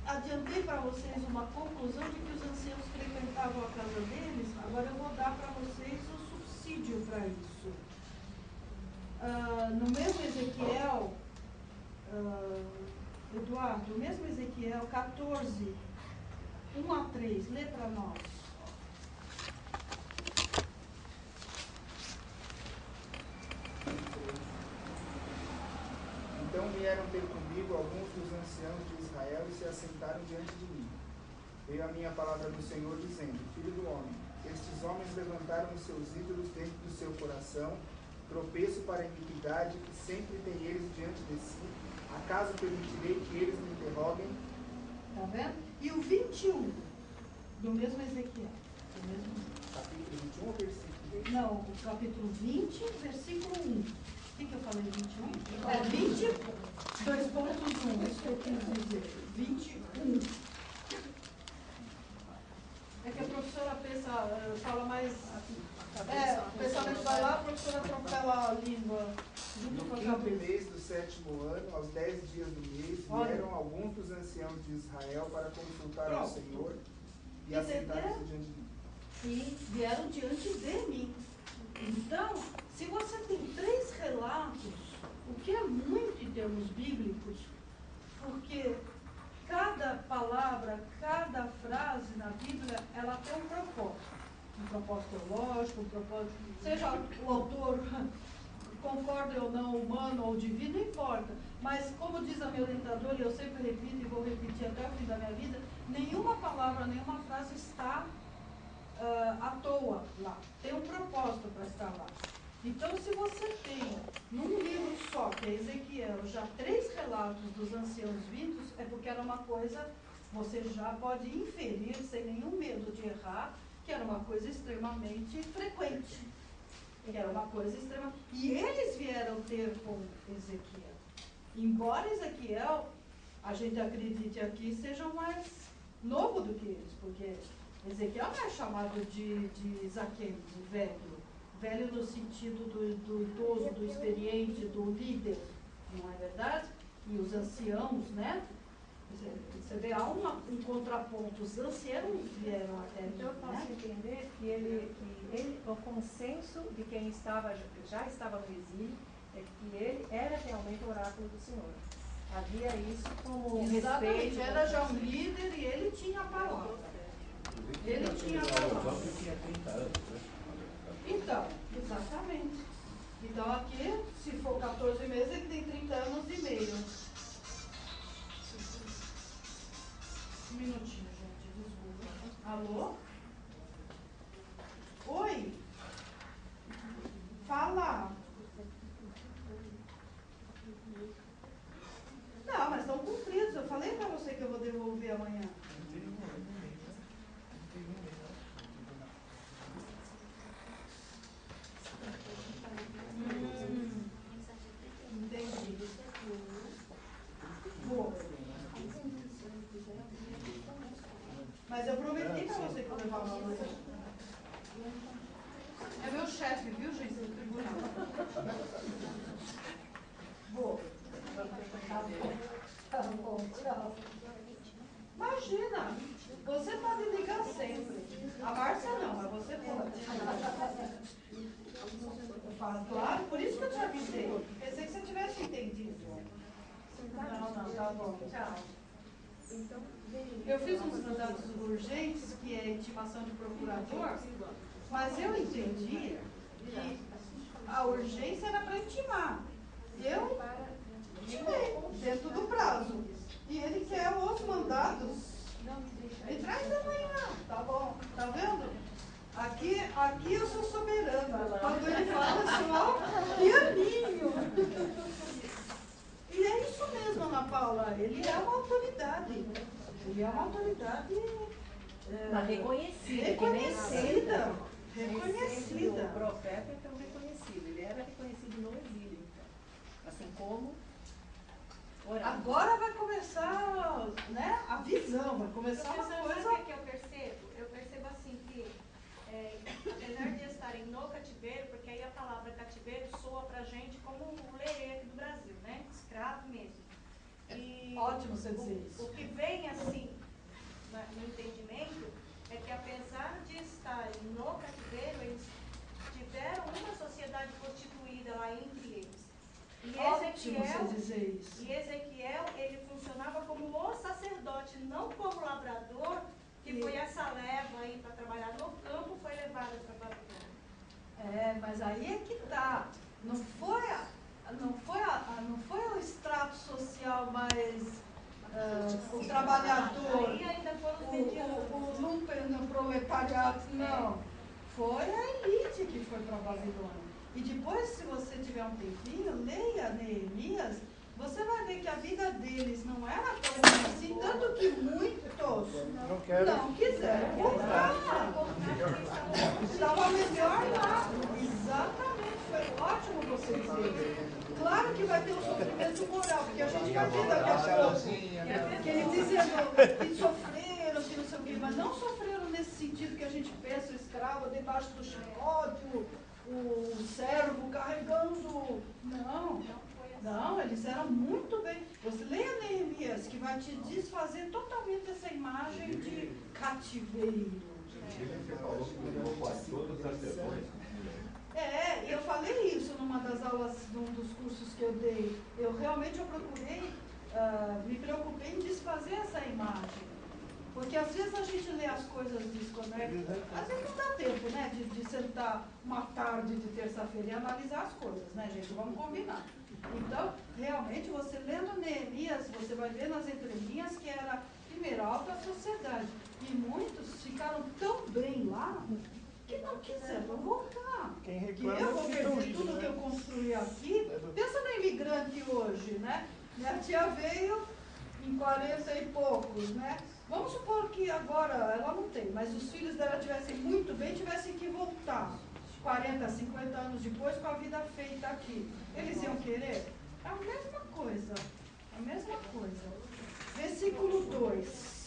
adiantei para vocês uma conclusão de que os anciãos frequentavam a casa deles. Agora eu vou dar para vocês o subsídio para isso. No mesmo Ezequiel, Eduardo, no mesmo Ezequiel 14, 1 a 3, lê para nós. Então vieram ter comigo alguns dos anciãos de Israel e se assentaram diante de mim. Veio a minha palavra do Senhor, dizendo: Filho do homem, estes homens levantaram os seus ídolos dentro do seu coração, tropeço para a iniquidade que sempre tem eles diante de si. Acaso permitirei que eles me interroguem? Está vendo? E o 21, do mesmo Ezequiel. Do mesmo... Capítulo 21 ou versículo 20? Não, o capítulo 20, versículo 1. O que eu falei, 21? É 20, 2.1, isso que eu quis dizer. 21. É que a professora pensa, fala mais... o pensamento vai lá, a professora atropela a língua junto com a No cabeça. 5º mês do 7º ano, aos 10 dias do mês, vieram alguns dos anciãos de Israel para consultar ao Senhor e assentaram-se diante de mim. E vieram diante de mim. Então, se você tem 3 relatos, o que é muito em termos bíblicos, porque cada palavra, cada frase na Bíblia, ela tem um propósito teológico, um propósito, seja o autor concorda ou não, humano ou divino, não importa. Mas, como diz a minha orientadora, e eu sempre repito e vou repetir até o fim da minha vida, nenhuma palavra, nenhuma frase está à toa lá. Tem um propósito para estar lá. Então, se você tem num livro só, que é Ezequiel, já 3 relatos dos anciãos vindos, é porque era uma coisa, você já pode inferir, sem nenhum medo de errar, que era uma coisa extremamente frequente. Que era uma coisa extremamente... E eles vieram ter com Ezequiel. Embora Ezequiel, a gente acredite aqui, seja mais novo do que eles, porque Ezequiel não é chamado de Zaqueu, de velho. Velho no sentido do idoso, do experiente, do líder, não é verdade? E os anciãos, né? Você vê, há um contraponto. Os anciãos vieram até então eu posso entender que ele, o consenso de quem já estava no exílio, é que ele era realmente o oráculo do Senhor. Havia isso como exatamente, respeito. Era já um líder e ele tinha a palavra. Ele tinha a palavra. Então, exatamente. Então aqui, se for 14 meses, ele tem 30 anos e meio. Um minutinho, gente, desculpa. Alô? Oi? Fala. Não, mas estão cumpridos. Eu falei pra você que eu vou devolver amanhã. Entendi. Vou. Mas eu prometi pra você que eu levava amanhã. É meu chefe, viu, gente? Do tribunal. Vou. Tá bom, tchau. Imagina, você pode ligar sempre. A Márcia não, mas você pode. Claro, por isso que eu te avisei. Pensei que você tivesse entendido. Não, tá bom, tchau. Eu fiz uns mandatos urgentes, que é intimação de procurador, mas eu entendi que a urgência era para intimar. Eu intimei, dentro do prazo. E ele quer os mandatos. Me traz amanhã, tá bom? Tá vendo? Aqui eu sou soberana. Quando ele fala só, pianinho. E é isso mesmo, Ana Paula. Ele é uma autoridade. Ele é uma autoridade reconhecida. Reconhecida. O profeta é tão reconhecido. Ele era reconhecido no exílio. Assim como agora vai começar, né, a visão, vai começar uma coisa Ótimo você dizer isso. O que vem assim no entendimento é que apesar de estarem no cativeiro, eles tiveram uma sociedade constituída lá entre eles. E Ezequiel, ele funcionava como o sacerdote, não como labrador, que foi essa leva aí para trabalhar no campo, foi levada para Babilônia. Mas aí é que tá. Não foi o extrato social mais o trabalhador, aí ainda foram o lumpen no proletariado, não. Foi a elite que foi para a Babilônia. E depois, se você tiver um tempinho, leia Neemias, você vai ver que a vida deles não era tão ruim assim, tanto que muitos não quiseram voltar. Estava melhor lá. Exatamente, foi ótimo você dizer. Claro que vai ter um sofrimento moral, porque a gente vai ver daqui a pouco que eles dizendo que sofreram, que não sei o quê, mas não sofreram nesse sentido que a gente pensa, o escravo debaixo do chicote, o servo carregando. Não, eles eram muito bem. Você leia Neemias, que vai te desfazer totalmente essa imagem de cativeiro. Você falou que levou quase todas as sessões. E eu falei isso numa das aulas, num dos cursos que eu dei. Eu procurei, me preocupei em desfazer essa imagem. Porque às vezes a gente lê as coisas desconectadas, às vezes não dá tempo, né, de sentar uma tarde de terça-feira e analisar as coisas, né, gente? Vamos combinar. Então, realmente, você lendo Neemias, você vai ver nas entrelinhas que era, primeiro, alta sociedade. E muitos ficaram tão bem lá que não quiseram voltar. Quem Que reclama eu vou fica perder unido, tudo né? que eu construí aqui. Pensa no imigrante hoje, né? Minha tia veio em 40 e poucos, né? Vamos supor que agora ela não tem, mas os filhos dela tivessem muito bem, tivessem que voltar 40, 50 anos depois com a vida feita aqui. Eles iam querer? É a mesma coisa. A mesma coisa. Versículo 2.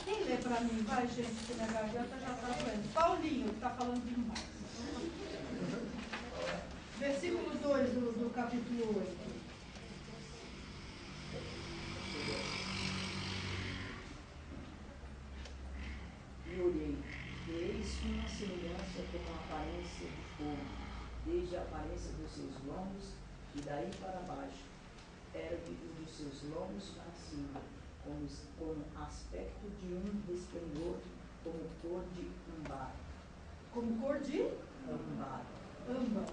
Quem lê para mim? Vai, gente, que minha garganta já está doendo. Paulinho, que está falando demais. Versículo 2 do capítulo 8. E olhei, e eis uma semelhança como a aparência de fogo, desde a aparência dos seus lombos e daí para baixo. Era o dos seus lombos para cima, como aspecto de um resplendor, como cor de âmbar. Como cor de? Âmbar. Âmbar.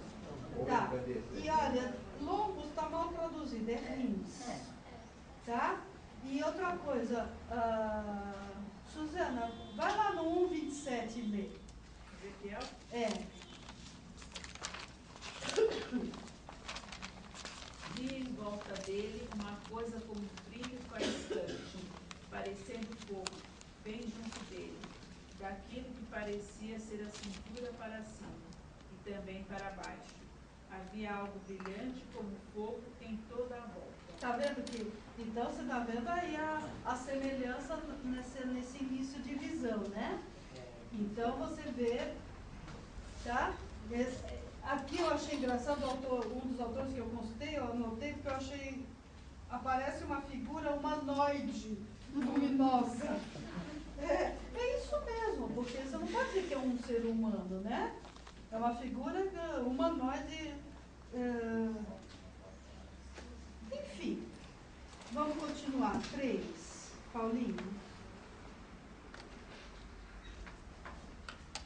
Tá. E olha, lombos está mal traduzido, é rins. Tá? E outra coisa, Suzana, vai lá no 1:27 e lê. Ezequiel? Vi em volta dele uma coisa como brilho faiscante, parecendo fogo, bem junto dele, daquilo que parecia ser a cintura para cima e também para baixo. Havia algo brilhante como fogo em toda a volta. Está vendo que? Então você está vendo aí a semelhança nesse início de visão, né? Então você vê, tá? Aqui eu achei engraçado, um dos autores que eu consultei, eu anotei porque eu achei, aparece uma figura humanoide, luminosa. É isso mesmo, porque você não pode dizer que é um ser humano, né? É uma figura humanoide, enfim. Vamos continuar. 3, Paulinho.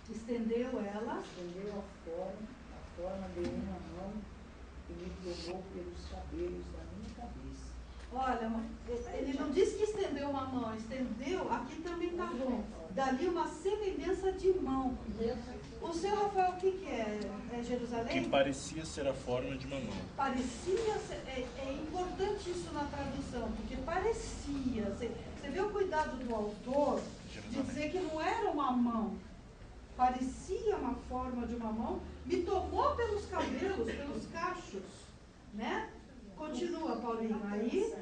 Estendeu ela. Estendeu a forma de uma mão e me tomou pelos cabelos da minha cabeça. Olha, ele não disse que estendeu uma mão, estendeu, aqui também está bom. Dali uma semelhança de mão. O seu Rafael, o que é? É Jerusalém? Que parecia ser a forma de uma mão. Parecia ser, é importante isso na tradução, porque parecia. Você vê o cuidado do autor de dizer que não era uma mão. Parecia uma forma de uma mão, me tomou pelos cabelos, pelos cachos, né? Continua, Paulinho, aí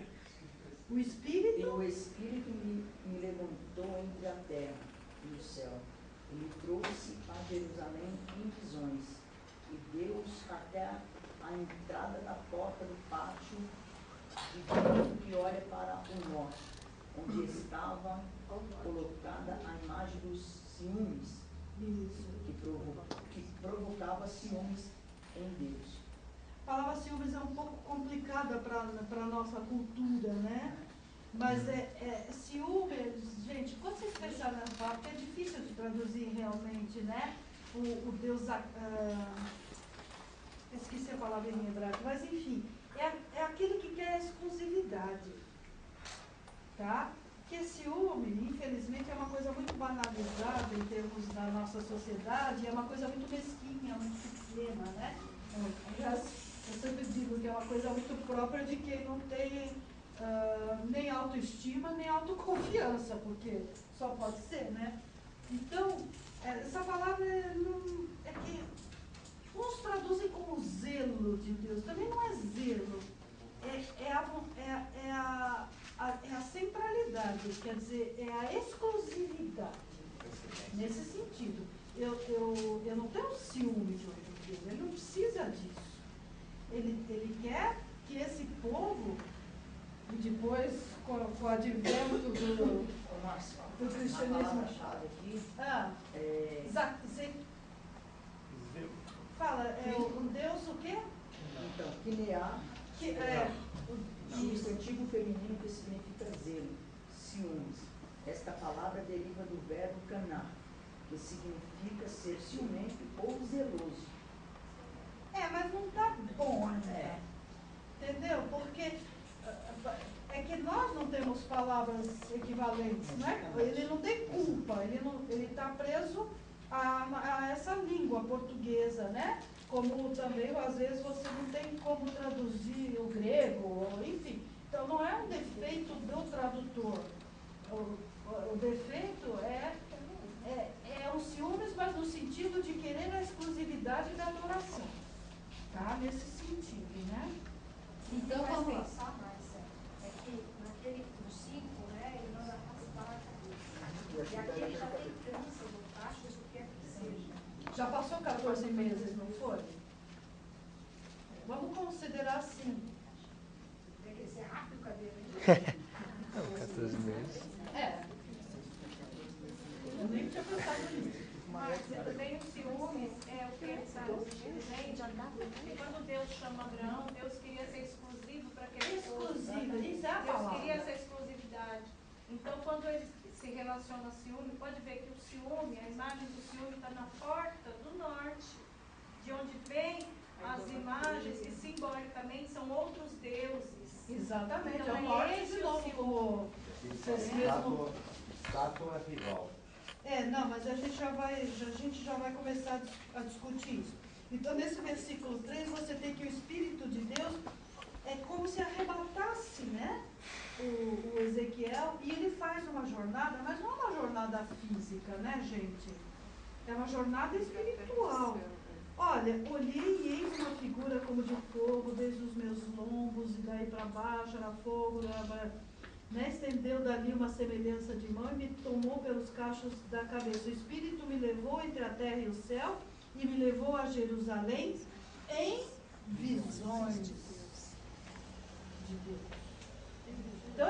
o Espírito... E o Espírito me levantou entre a terra e o céu, e me trouxe a Jerusalém em visões, e deu-os até a entrada da porta do pátio e olha para o norte, onde estava colocada a imagem dos ciúmes, que provocava ciúmes em Deus. A palavra ciúmes é um pouco complicada para a nossa cultura, né? Mas ciúmes, gente, quando vocês pensarem na palavra, é difícil de traduzir realmente, né? O Deus, esqueci a palavra em hebraico, mas enfim, é aquele que quer a exclusividade, tá? Porque ciúme, infelizmente, é uma coisa muito banalizada em termos da nossa sociedade, é uma coisa muito mesquinha, muito pequena, né? Eu sempre digo que é uma coisa muito própria de quem não tem nem autoestima, nem autoconfiança, porque só pode ser, né? Então, essa palavra é que uns traduzem como zelo de Deus, também não é zelo, é a centralidade, quer dizer, é a exclusividade, nesse sentido. Eu não tenho ciúme de outro Deus, ele não precisa disso. Ele quer que esse povo, e depois, com o advento do cristianismo... Fala, um Deus o quê? Então, Kineá, substantivo feminino que significa zelo, ciúmes. Esta palavra deriva do verbo caná, que significa ser ciumento ou zeloso. Mas não está bom ainda. Entendeu? Porque é que nós não temos palavras equivalentes, né? Ele não tem culpa, ele está preso a essa língua portuguesa, né? Como também, às vezes, você não tem como traduzir o grego, enfim. Então, não é um defeito do tradutor. O defeito é os ciúmes, mas no sentido de querer a exclusividade da adoração. Tá? Nesse sentido, né? Então, vamos lá. Pensar, Márcia, é que naquele no 5, né, ele manda arrastar a cabeça. E aqui ele já tem câncer no tacho do que é que seja. Já passou 14 meses, não foi? Vamos considerar assim. Tem que ser rápido o cabelo. Não, 14 meses. Eu nem tinha pensado nisso. Mas também o ciúmes é o que sabe, gente, quando Deus chama Abraão, Deus queria ser exclusivo para aquele povo. Isso é a palavra. Deus queria essa exclusividade. Então, quando ele se relaciona a ciúme, pode ver que o ciúme, a imagem do ciúme está na porta do norte, de onde vem as imagens que simbolicamente são outros deuses. Exatamente, então, é o norte de novo, como vocês mesmo... Estátua rival. Não, mas a gente já vai começar a discutir isso. Então, nesse versículo 3, você tem que o Espírito de Deus é como se arrebatasse, né, o Ezequiel, e ele faz uma jornada, mas não é uma jornada física, né, gente? É uma jornada espiritual. Olha, olhei e eis uma figura como de fogo, desde os meus lombos, e daí para baixo era fogo, né, estendeu dali uma semelhança de mão e me tomou pelos cachos da cabeça. O Espírito me levou entre a terra e o céu e me levou a Jerusalém em visões de Deus. Então,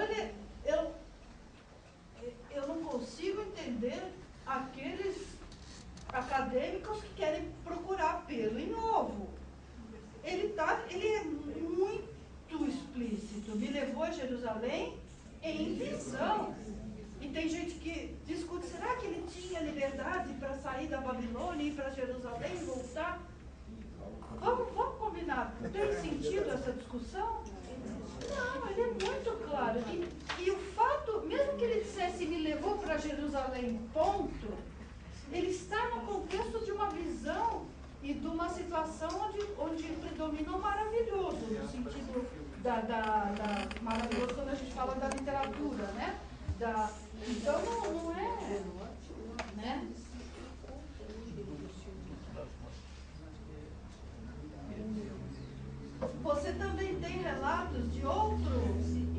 eu não consigo entender aqueles acadêmicos que querem procurar pelo em ovo. Ele é muito explícito. Me levou a Jerusalém em visão. E tem gente que discute, será que ele tinha liberdade para sair da Babilônia, ir para Jerusalém e voltar? Vamos combinar. Tem sentido essa discussão? Não, ele é muito claro. E o fato, mesmo que ele dissesse me levou para Jerusalém, ponto, ele está no contexto de uma visão e de uma situação onde predomina o maravilhoso, no sentido maravilhoso quando a gente fala da literatura, né? Então não é, né? Você também tem relatos de outro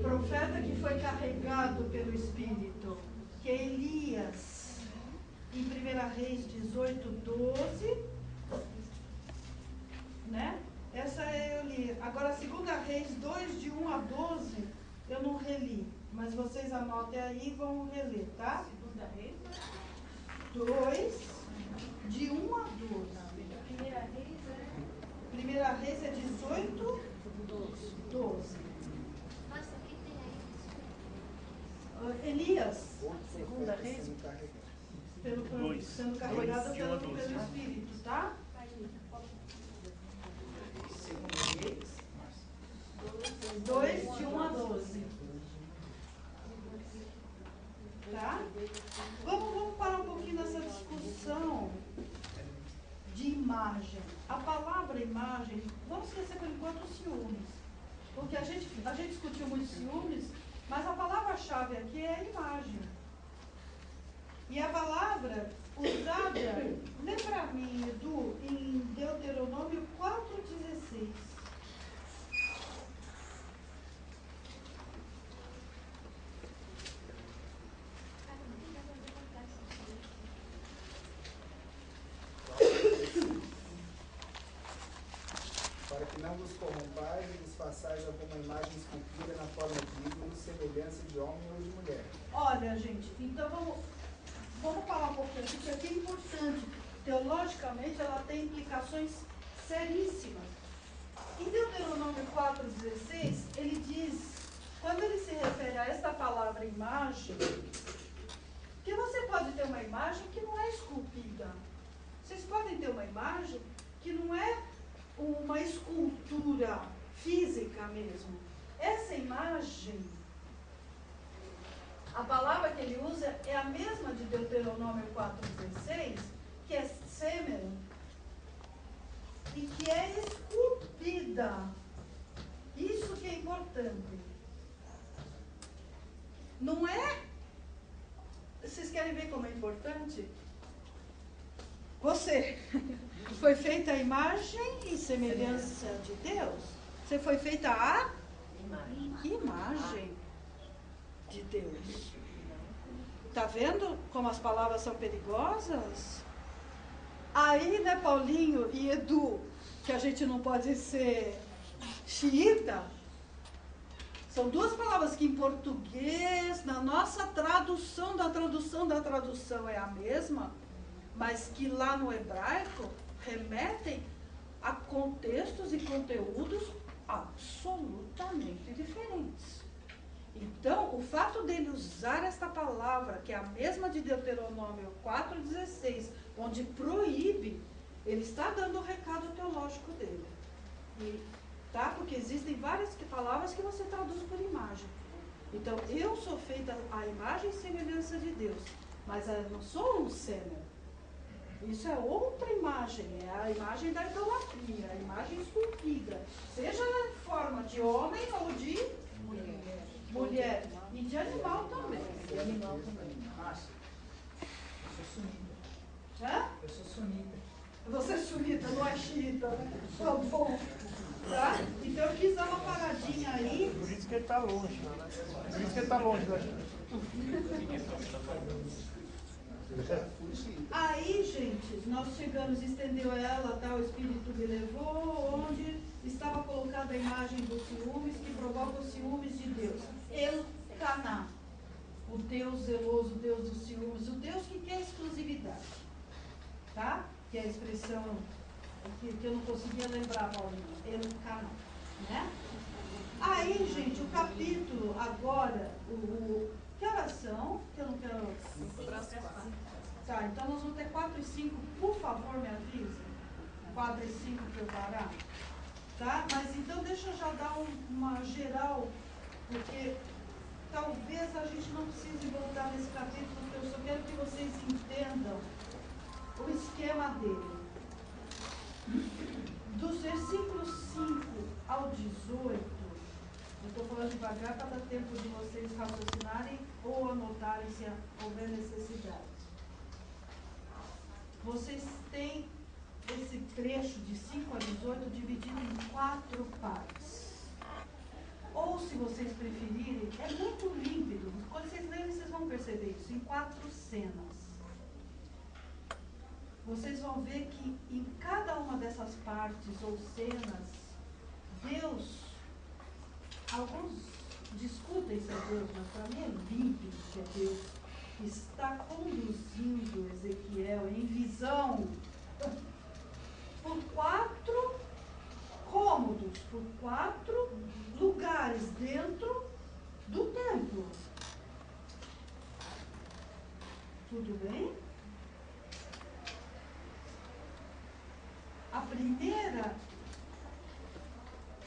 profeta que foi carregado pelo Espírito, que é Elias, em 1 Reis 18:12, né? Essa eu li. Agora, 2 Reis 2, de 1 a 12, Mas vocês anotem aí e vão reler, tá? Segunda Reis. 2, de 1 a 12. Primeira Reis é... Primeira Reis é 18, 12. Nossa, o que tem aí? Elias, Segunda Reis. Sendo carregado. sendo carregado Dois, de 1 a pelo 12. Espírito, tá? Segundo Reis, 2, de 1 a 12. Tá? Vamos parar um pouquinho nessa discussão de imagem. A palavra imagem, vamos esquecer por enquanto os ciúmes. Porque a gente discutiu muito ciúmes, mas a palavra-chave aqui é a imagem. E a palavra usada, lê para mim, Edu, em Deuteronômio 4,16. para que não vos corrompais e vos façais alguma imagem esculpida na forma de ídolo, semelhança de homem ou de mulher. Olha, gente, então vamos falar um pouquinho aqui, porque aqui é importante. Teologicamente, ela tem implicações seríssimas. Em Deuteronômio 4,16, ele diz, quando ele se refere a esta palavra imagem, que você pode ter uma imagem que não é esculpida. Vocês podem ter uma imagem que não é uma escultura física mesmo. Essa imagem, a palavra que ele usa é a mesma de Deuteronômio 4,16, que é sêmen, e que é esculpida. Isso que é importante. Não é... Vocês querem ver como é importante? Você foi feita a imagem e semelhança de Deus. Você foi feita a imagem de Deus. Tá vendo como as palavras são perigosas? Aí, né, Paulinho e Edu, que a gente não pode ser xiita, são duas palavras que em português, na nossa tradução da tradução é a mesma, mas que lá no hebraico remetem a contextos e conteúdos absolutamente diferentes. Então, o fato dele usar esta palavra, que é a mesma de Deuteronômio 4,16, onde proíbe, ele está dando o recado teológico dele. Tá? Porque existem várias palavras que você traduz por imagem. Então, eu sou feita à imagem e semelhança de Deus, mas eu não sou um sêmen. Isso é outra imagem, é a imagem da idolatria, a imagem esculpida, seja na forma de homem ou de mulher. E de animal também. De animal também. Márcia, eu sou sunita. Hã? Eu sou sunita. Você é sunita, não é xiita, né? Tá bom. Tá? Então eu quis dar uma paradinha aí. Por isso que ele está longe. Por isso que ele está longe da gente. Aí, gente, nós chegamos, estendeu ela, tá? O Espírito me levou, onde estava colocada a imagem dos ciúmes, que provoca os ciúmes de Deus. Elcaná, o Deus zeloso, o Deus dos ciúmes, o Deus que quer exclusividade, tá? Que é a expressão que eu não conseguia lembrar, Paulinho. Elcaná, né? Aí, gente, o capítulo agora, que oração? Que eu não quero... Tá, então nós vamos ter 4 e 5, por favor, me avise. 4 e 5 para eu parar. Tá? Mas então deixa eu já dar uma geral, porque talvez a gente não precise voltar nesse capítulo, porque eu só quero que vocês entendam o esquema dele. Dos versículos 5 ao 18, eu estou falando devagar para dar tempo de vocês raciocinarem ou anotarem se houver necessidade. Vocês têm esse trecho de 5 a 18 dividido em 4 partes. Ou, se vocês preferirem, é muito límpido. Quando vocês lerem, vocês vão perceber isso, em 4 cenas. Vocês vão ver que em cada uma dessas partes ou cenas, Deus, alguns discutem se é Deus, mas para mim é límpido que é Deus está conduzindo Ezequiel em visão por 4 cômodos, por 4 lugares dentro do templo. Tudo bem? A primeira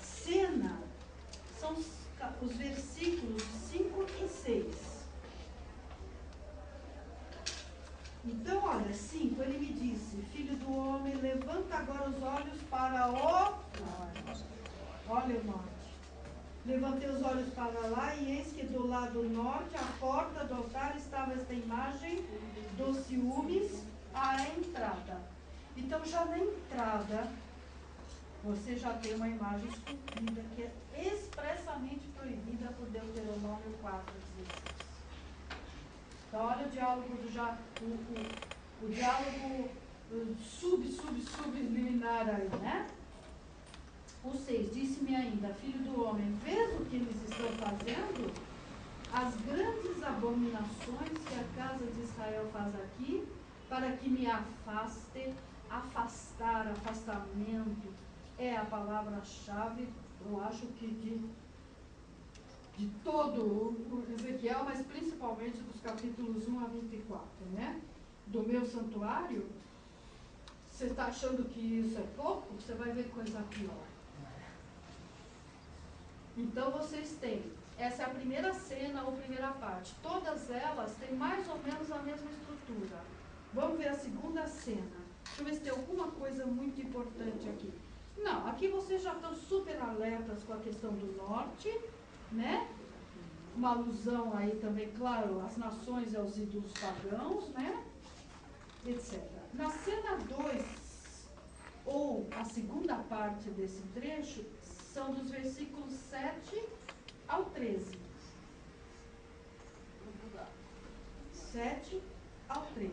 cena são os versículos 5 e 6. Então, olha, 5, ele me disse, filho do homem, levanta agora os olhos para o... Olha o norte. Levantei os olhos para lá e eis que do lado norte, à porta do altar, estava esta imagem dos ciúmes à entrada. Então, já na entrada, você já tem uma imagem esculpida que é expressamente proibida por Deuteronômio 4:16. Então, olha o diálogo o diálogo subliminar aí, né? O 6, disse-me ainda, filho do homem, vês o que eles estão fazendo? As grandes abominações que a casa de Israel faz aqui, para que me afaste, afastamento, é a palavra-chave, eu acho que de todo o Ezequiel, mas principalmente dos capítulos 1 a 24, né? Do meu santuário, você está achando que isso é pouco? Você vai ver coisa pior. Então, vocês têm, essa é a primeira cena ou primeira parte. Todas elas têm mais ou menos a mesma estrutura. Vamos ver a segunda cena. Deixa eu ver se tem alguma coisa muito importante aqui. Não, aqui vocês já estão super alertas com a questão do norte, né? Uma alusão aí também, claro, às nações e aos ídolos pagãos, né? Etc. Na cena 2, ou a segunda parte desse trecho, são dos versículos 7 ao 13. 7 ao 13.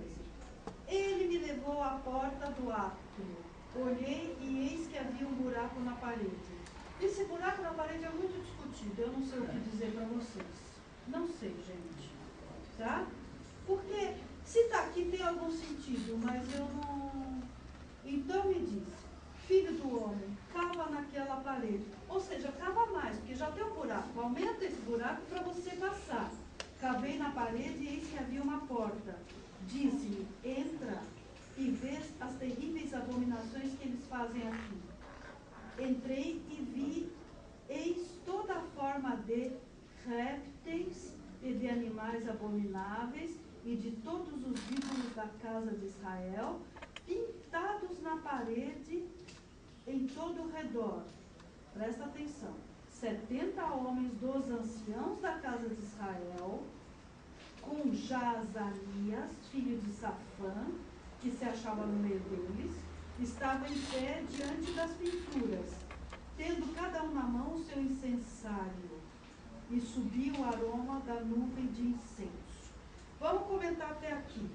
Ele me levou à porta do átrio. Olhei e eis que havia um buraco na parede. Esse buraco na parede é muito discutido. Eu não sei o que dizer para vocês. Não sei, gente. Tá? Porque se está aqui tem algum sentido, mas eu não... Então me disse, filho do homem, cava naquela parede. Ou seja, cava mais, porque já tem um buraco. Aumenta esse buraco para você passar. Cavei na parede e eis que havia uma porta. Disse-me, entra e vês as terríveis abominações que eles fazem aqui. Entrei e vi, eis toda a forma de répteis e de animais abomináveis e de todos os ídolos da casa de Israel, pintados na parede em todo o redor. Presta atenção. 70 homens dos anciãos da casa de Israel, com Jaazanias, filho de Safã, que se achava no meio deles, estavam em pé diante das pinturas, tendo cada um na mão o seu incensário, e subia o aroma da nuvem de incenso. Vamos comentar até aqui.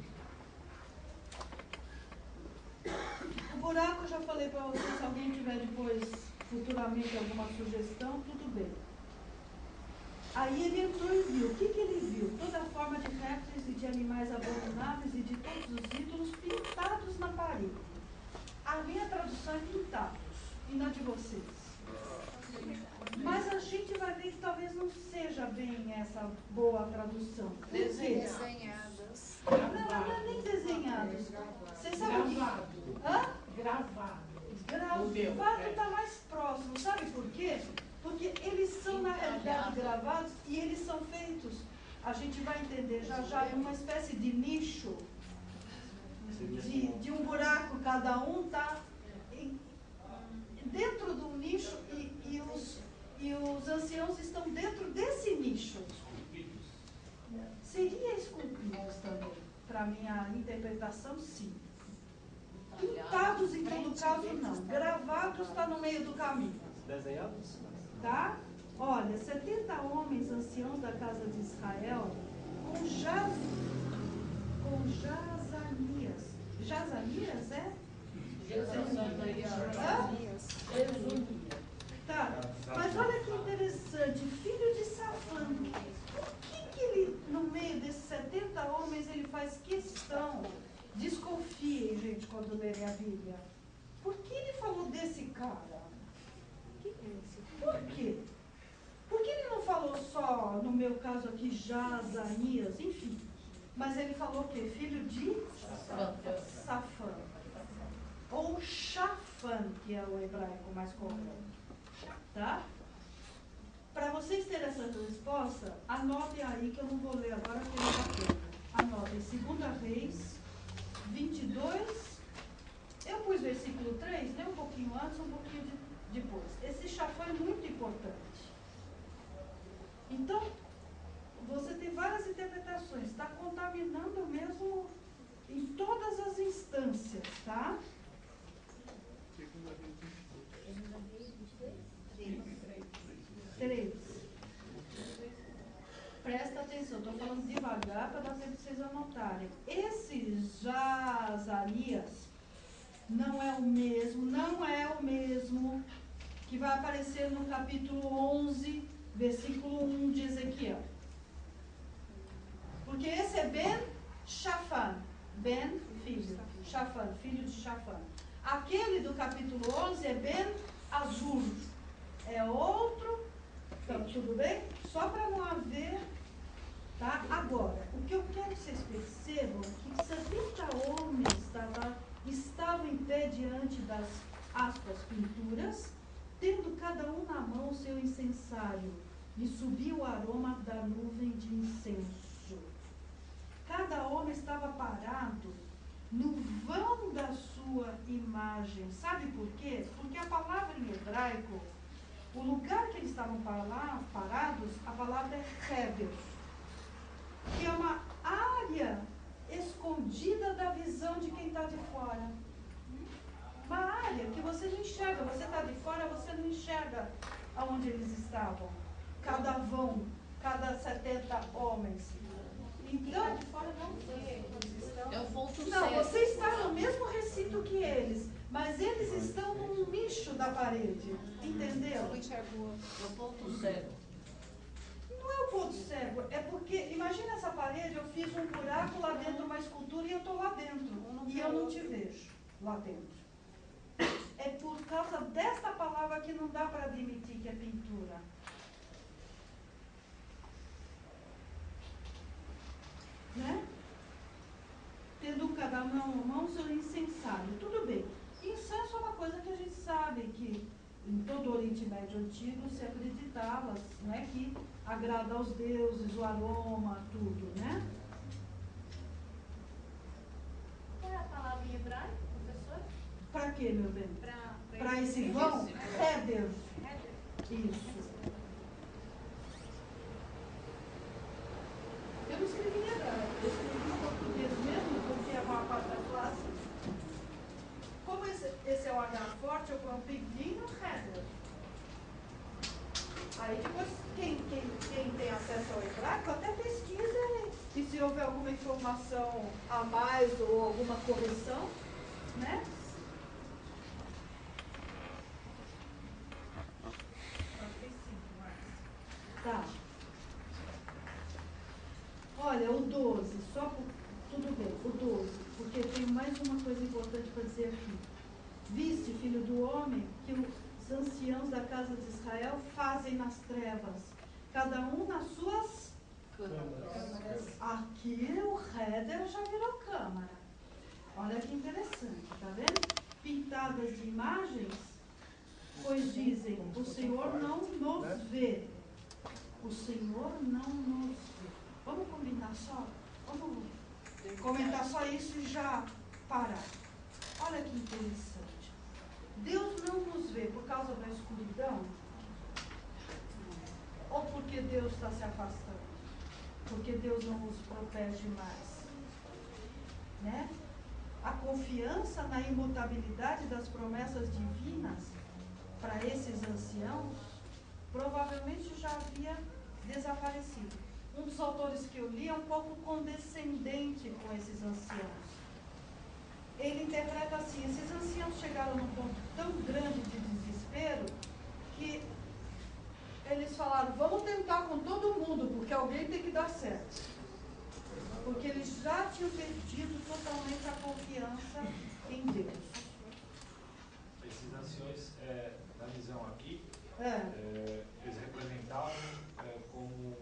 O buraco, eu já falei para vocês, se alguém tiver depois, futuramente, alguma sugestão, tudo bem. Aí ele entrou e viu. O que ele viu? Toda forma de répteis e de animais abomináveis e de todos os ídolos pintados na parede. A minha tradução é pintados, e na de vocês. Mas a gente vai ver que talvez não seja bem essa boa tradução. Desenhadas. Não é nem desenhados. Você sabe o que... Hã? Gravado. Gravado está mais próximo. Sabe por quê? Porque eles são, na realidade, gravados e eles são feitos, a gente vai entender já numa espécie de nicho, de um buraco, cada um está dentro do nicho e os anciãos estão dentro desse nicho. Seria esculpidos também, para minha interpretação, sim. Pintados em todo caso, não. Gravados está no meio do caminho. Desenhados? Tá? Olha, 70 homens anciãos da casa de Israel com Jaazanias. Jaazanias é? Tá. Mas olha que interessante, filho de Safã. interpretações ele faz questão. Desconfiem, gente, quando lerem a Bíblia. Por que ele falou desse cara? Por quê? Por que ele não falou só, no meu caso aqui, Jazanias, enfim. Mas ele falou o quê? Filho de Safã. Ou Shafan, que é o hebraico mais comum. Tá? Para vocês terem essa resposta, anotem aí, que eu não vou ler agora, porque não dá tempo. Anotem 2 Reis 22. Eu pus versículo 3, né? Um pouquinho antes, um pouquinho depois. Esse Shafan é muito importante. Então, você tem várias interpretações. Está contaminando mesmo em todas as instâncias, tá? 3. Presta atenção, estou falando devagar para dar tempo de vocês anotarem. Esse Jazanias não é o mesmo que vai aparecer no capítulo 11, versículo 1 de Ezequiel. Porque esse é Ben Shafan. Ben, filho. Shafan, filho de Shafan. Aquele do capítulo 11 é Ben Azur. É outro. Então, tudo bem? Só para não haver. Tá? Agora, o que eu quero que vocês percebam é que 70 homens estavam em pé diante das, aspas, pinturas, tendo cada um na mão o seu incensário, e subiu o aroma da nuvem de incenso. Cada homem estava parado no vão da sua imagem. Sabe por quê? Porque a palavra em hebraico, o lugar que eles estavam parados, a palavra é Heber, que é uma área escondida da visão de quem está de fora. Uma área que você não enxerga. Você está de fora, você não enxerga aonde eles estavam. Cada vão, cada 70 homens. Então, de fora não vê. É o ponto não, certo. você está no mesmo recinto que eles, mas eles estão num nicho da parede. Entendeu? É o ponto cego. Não é o ponto cego, é porque, imagina essa parede, eu fiz um buraco lá dentro, uma escultura, e eu estou lá dentro. E eu não te vejo lá dentro. É por causa desta palavra que não dá para admitir que é pintura. Né? Tendo cada mão seu incensário. Tudo bem. Incenso é uma coisa que a gente sabe que em todo o Oriente Médio Antigo se acreditava, né, que agrada aos deuses, o aroma, tudo, né? Qual é a palavra em hebraico, professor? Para quê, meu bem? Para esse vão? Heber. Isso. Eu não escrevi em hebraico, eu escrevi em português mesmo, porque é a maior parte da classe. Como esse é o H forte, eu ponho pequeno Heber. Aí depois, quem tem acesso ao hebraico, até pesquisa e se houver alguma informação a mais ou alguma correção, né? Tá. Olha, o 12, tudo bem, o 12, porque tem mais uma coisa importante para dizer aqui. Viste, filho do homem, que os anciãos da casa de Israel fazem nas trevas, cada um nas suas câmaras. Aqui o Heber já virou câmara. Olha que interessante, tá vendo? Pintadas de imagens, pois dizem, o Senhor não nos vê. O Senhor não nos vê. Vamos combinar só? Vamos comentar só isso e já parar. Olha que interessante. Deus não nos vê por causa da escuridão? Ou porque Deus está se afastando? Porque Deus não nos protege mais? Né? A confiança na imutabilidade das promessas divinas para esses anciãos provavelmente já havia desaparecido. Um dos autores que eu li é um pouco condescendente com esses anciãos. Ele interpreta assim: esses anciãos chegaram num ponto tão grande de desespero que eles falaram, vamos tentar com todo mundo, porque alguém tem que dar certo. Porque eles já tinham perdido totalmente a confiança em Deus. Esses anciões, na visão aqui, eles representavam como,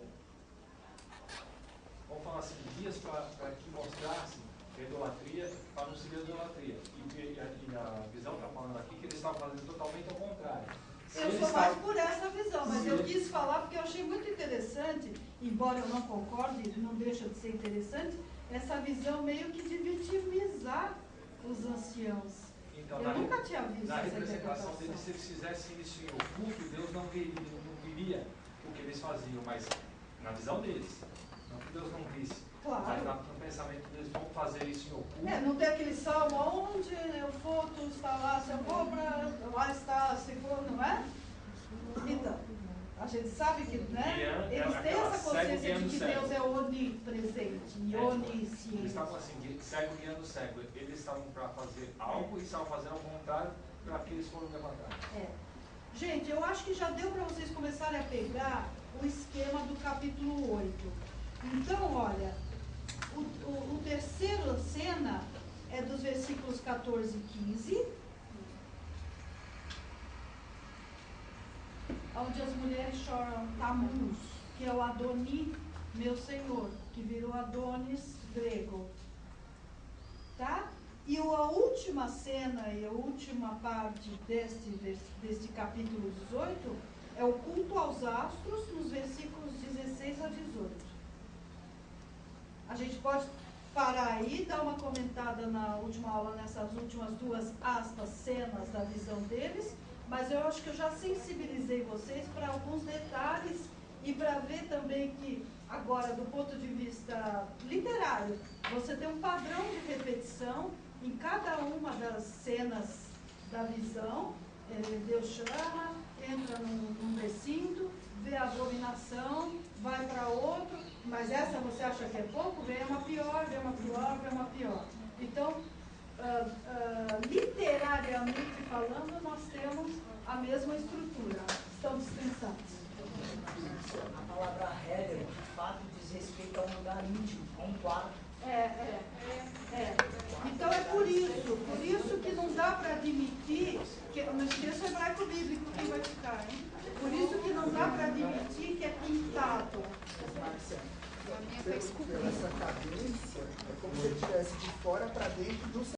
vamos falar assim, guias para que mostrassem a idolatria, para não seguir a idolatria. E a visão está falando aqui que eles estavam fazendo totalmente ao contrário. Eu sou mais por essa visão, mas eu quis falar porque eu achei muito interessante, embora eu não concorde, não deixa de ser interessante, essa visão meio que de vitimizar os anciãos. Então, eu nunca tinha visto na essa representação interpretação. deles, se eles fizessem isso em oculto, Deus não viria o que eles faziam, mas na visão deles. Não que Deus não visse. Claro. Mas no pensamento deles, vão fazer isso em oculto. Não tem aquele salmo, onde eu for, tu está lá, se eu for, lá está, se for, não é? Então, a gente sabe que, né? Eles têm essa consciência de que Deus é onipresente e onisciente. Eles estavam assim, cego guiando cego. Eles estavam para fazer algo e estavam fazendo ao contrário para que eles foram levantados. Gente, eu acho que já deu para vocês começarem a pegar o esquema do capítulo 8. Então, olha, o terceiro cena é dos versículos 14 e 15, onde as mulheres choram Tamuz, que é o Adoni, meu senhor, que virou Adonis grego. Tá? E a última cena e a última parte deste capítulo 18 é o culto aos astros, nos versículos 16 a 18. A gente pode parar aí, dar uma comentada na última aula, nessas últimas duas aspas, cenas da visão deles, mas eu acho que eu já sensibilizei vocês para alguns detalhes e para ver também que, agora, do ponto de vista literário, você tem um padrão de repetição em cada uma das cenas da visão. Deus chama, entra num recinto, vê a abominação, vai para outro, mas essa você acha que é pouco? Vem uma pior, vem uma pior, vem uma pior. Então, literariamente falando, nós temos a mesma estrutura. Estão descansados. A palavra regra, de fato, diz respeito a um lugar íntimo, a um quarto. Então é por isso que não dá para admitir, não esqueça o hebraico bíblico que vai ficar, hein? Por isso que não dá para admitir que é pintado. Pela essa cadência, é como se ele estivesse de fora para dentro do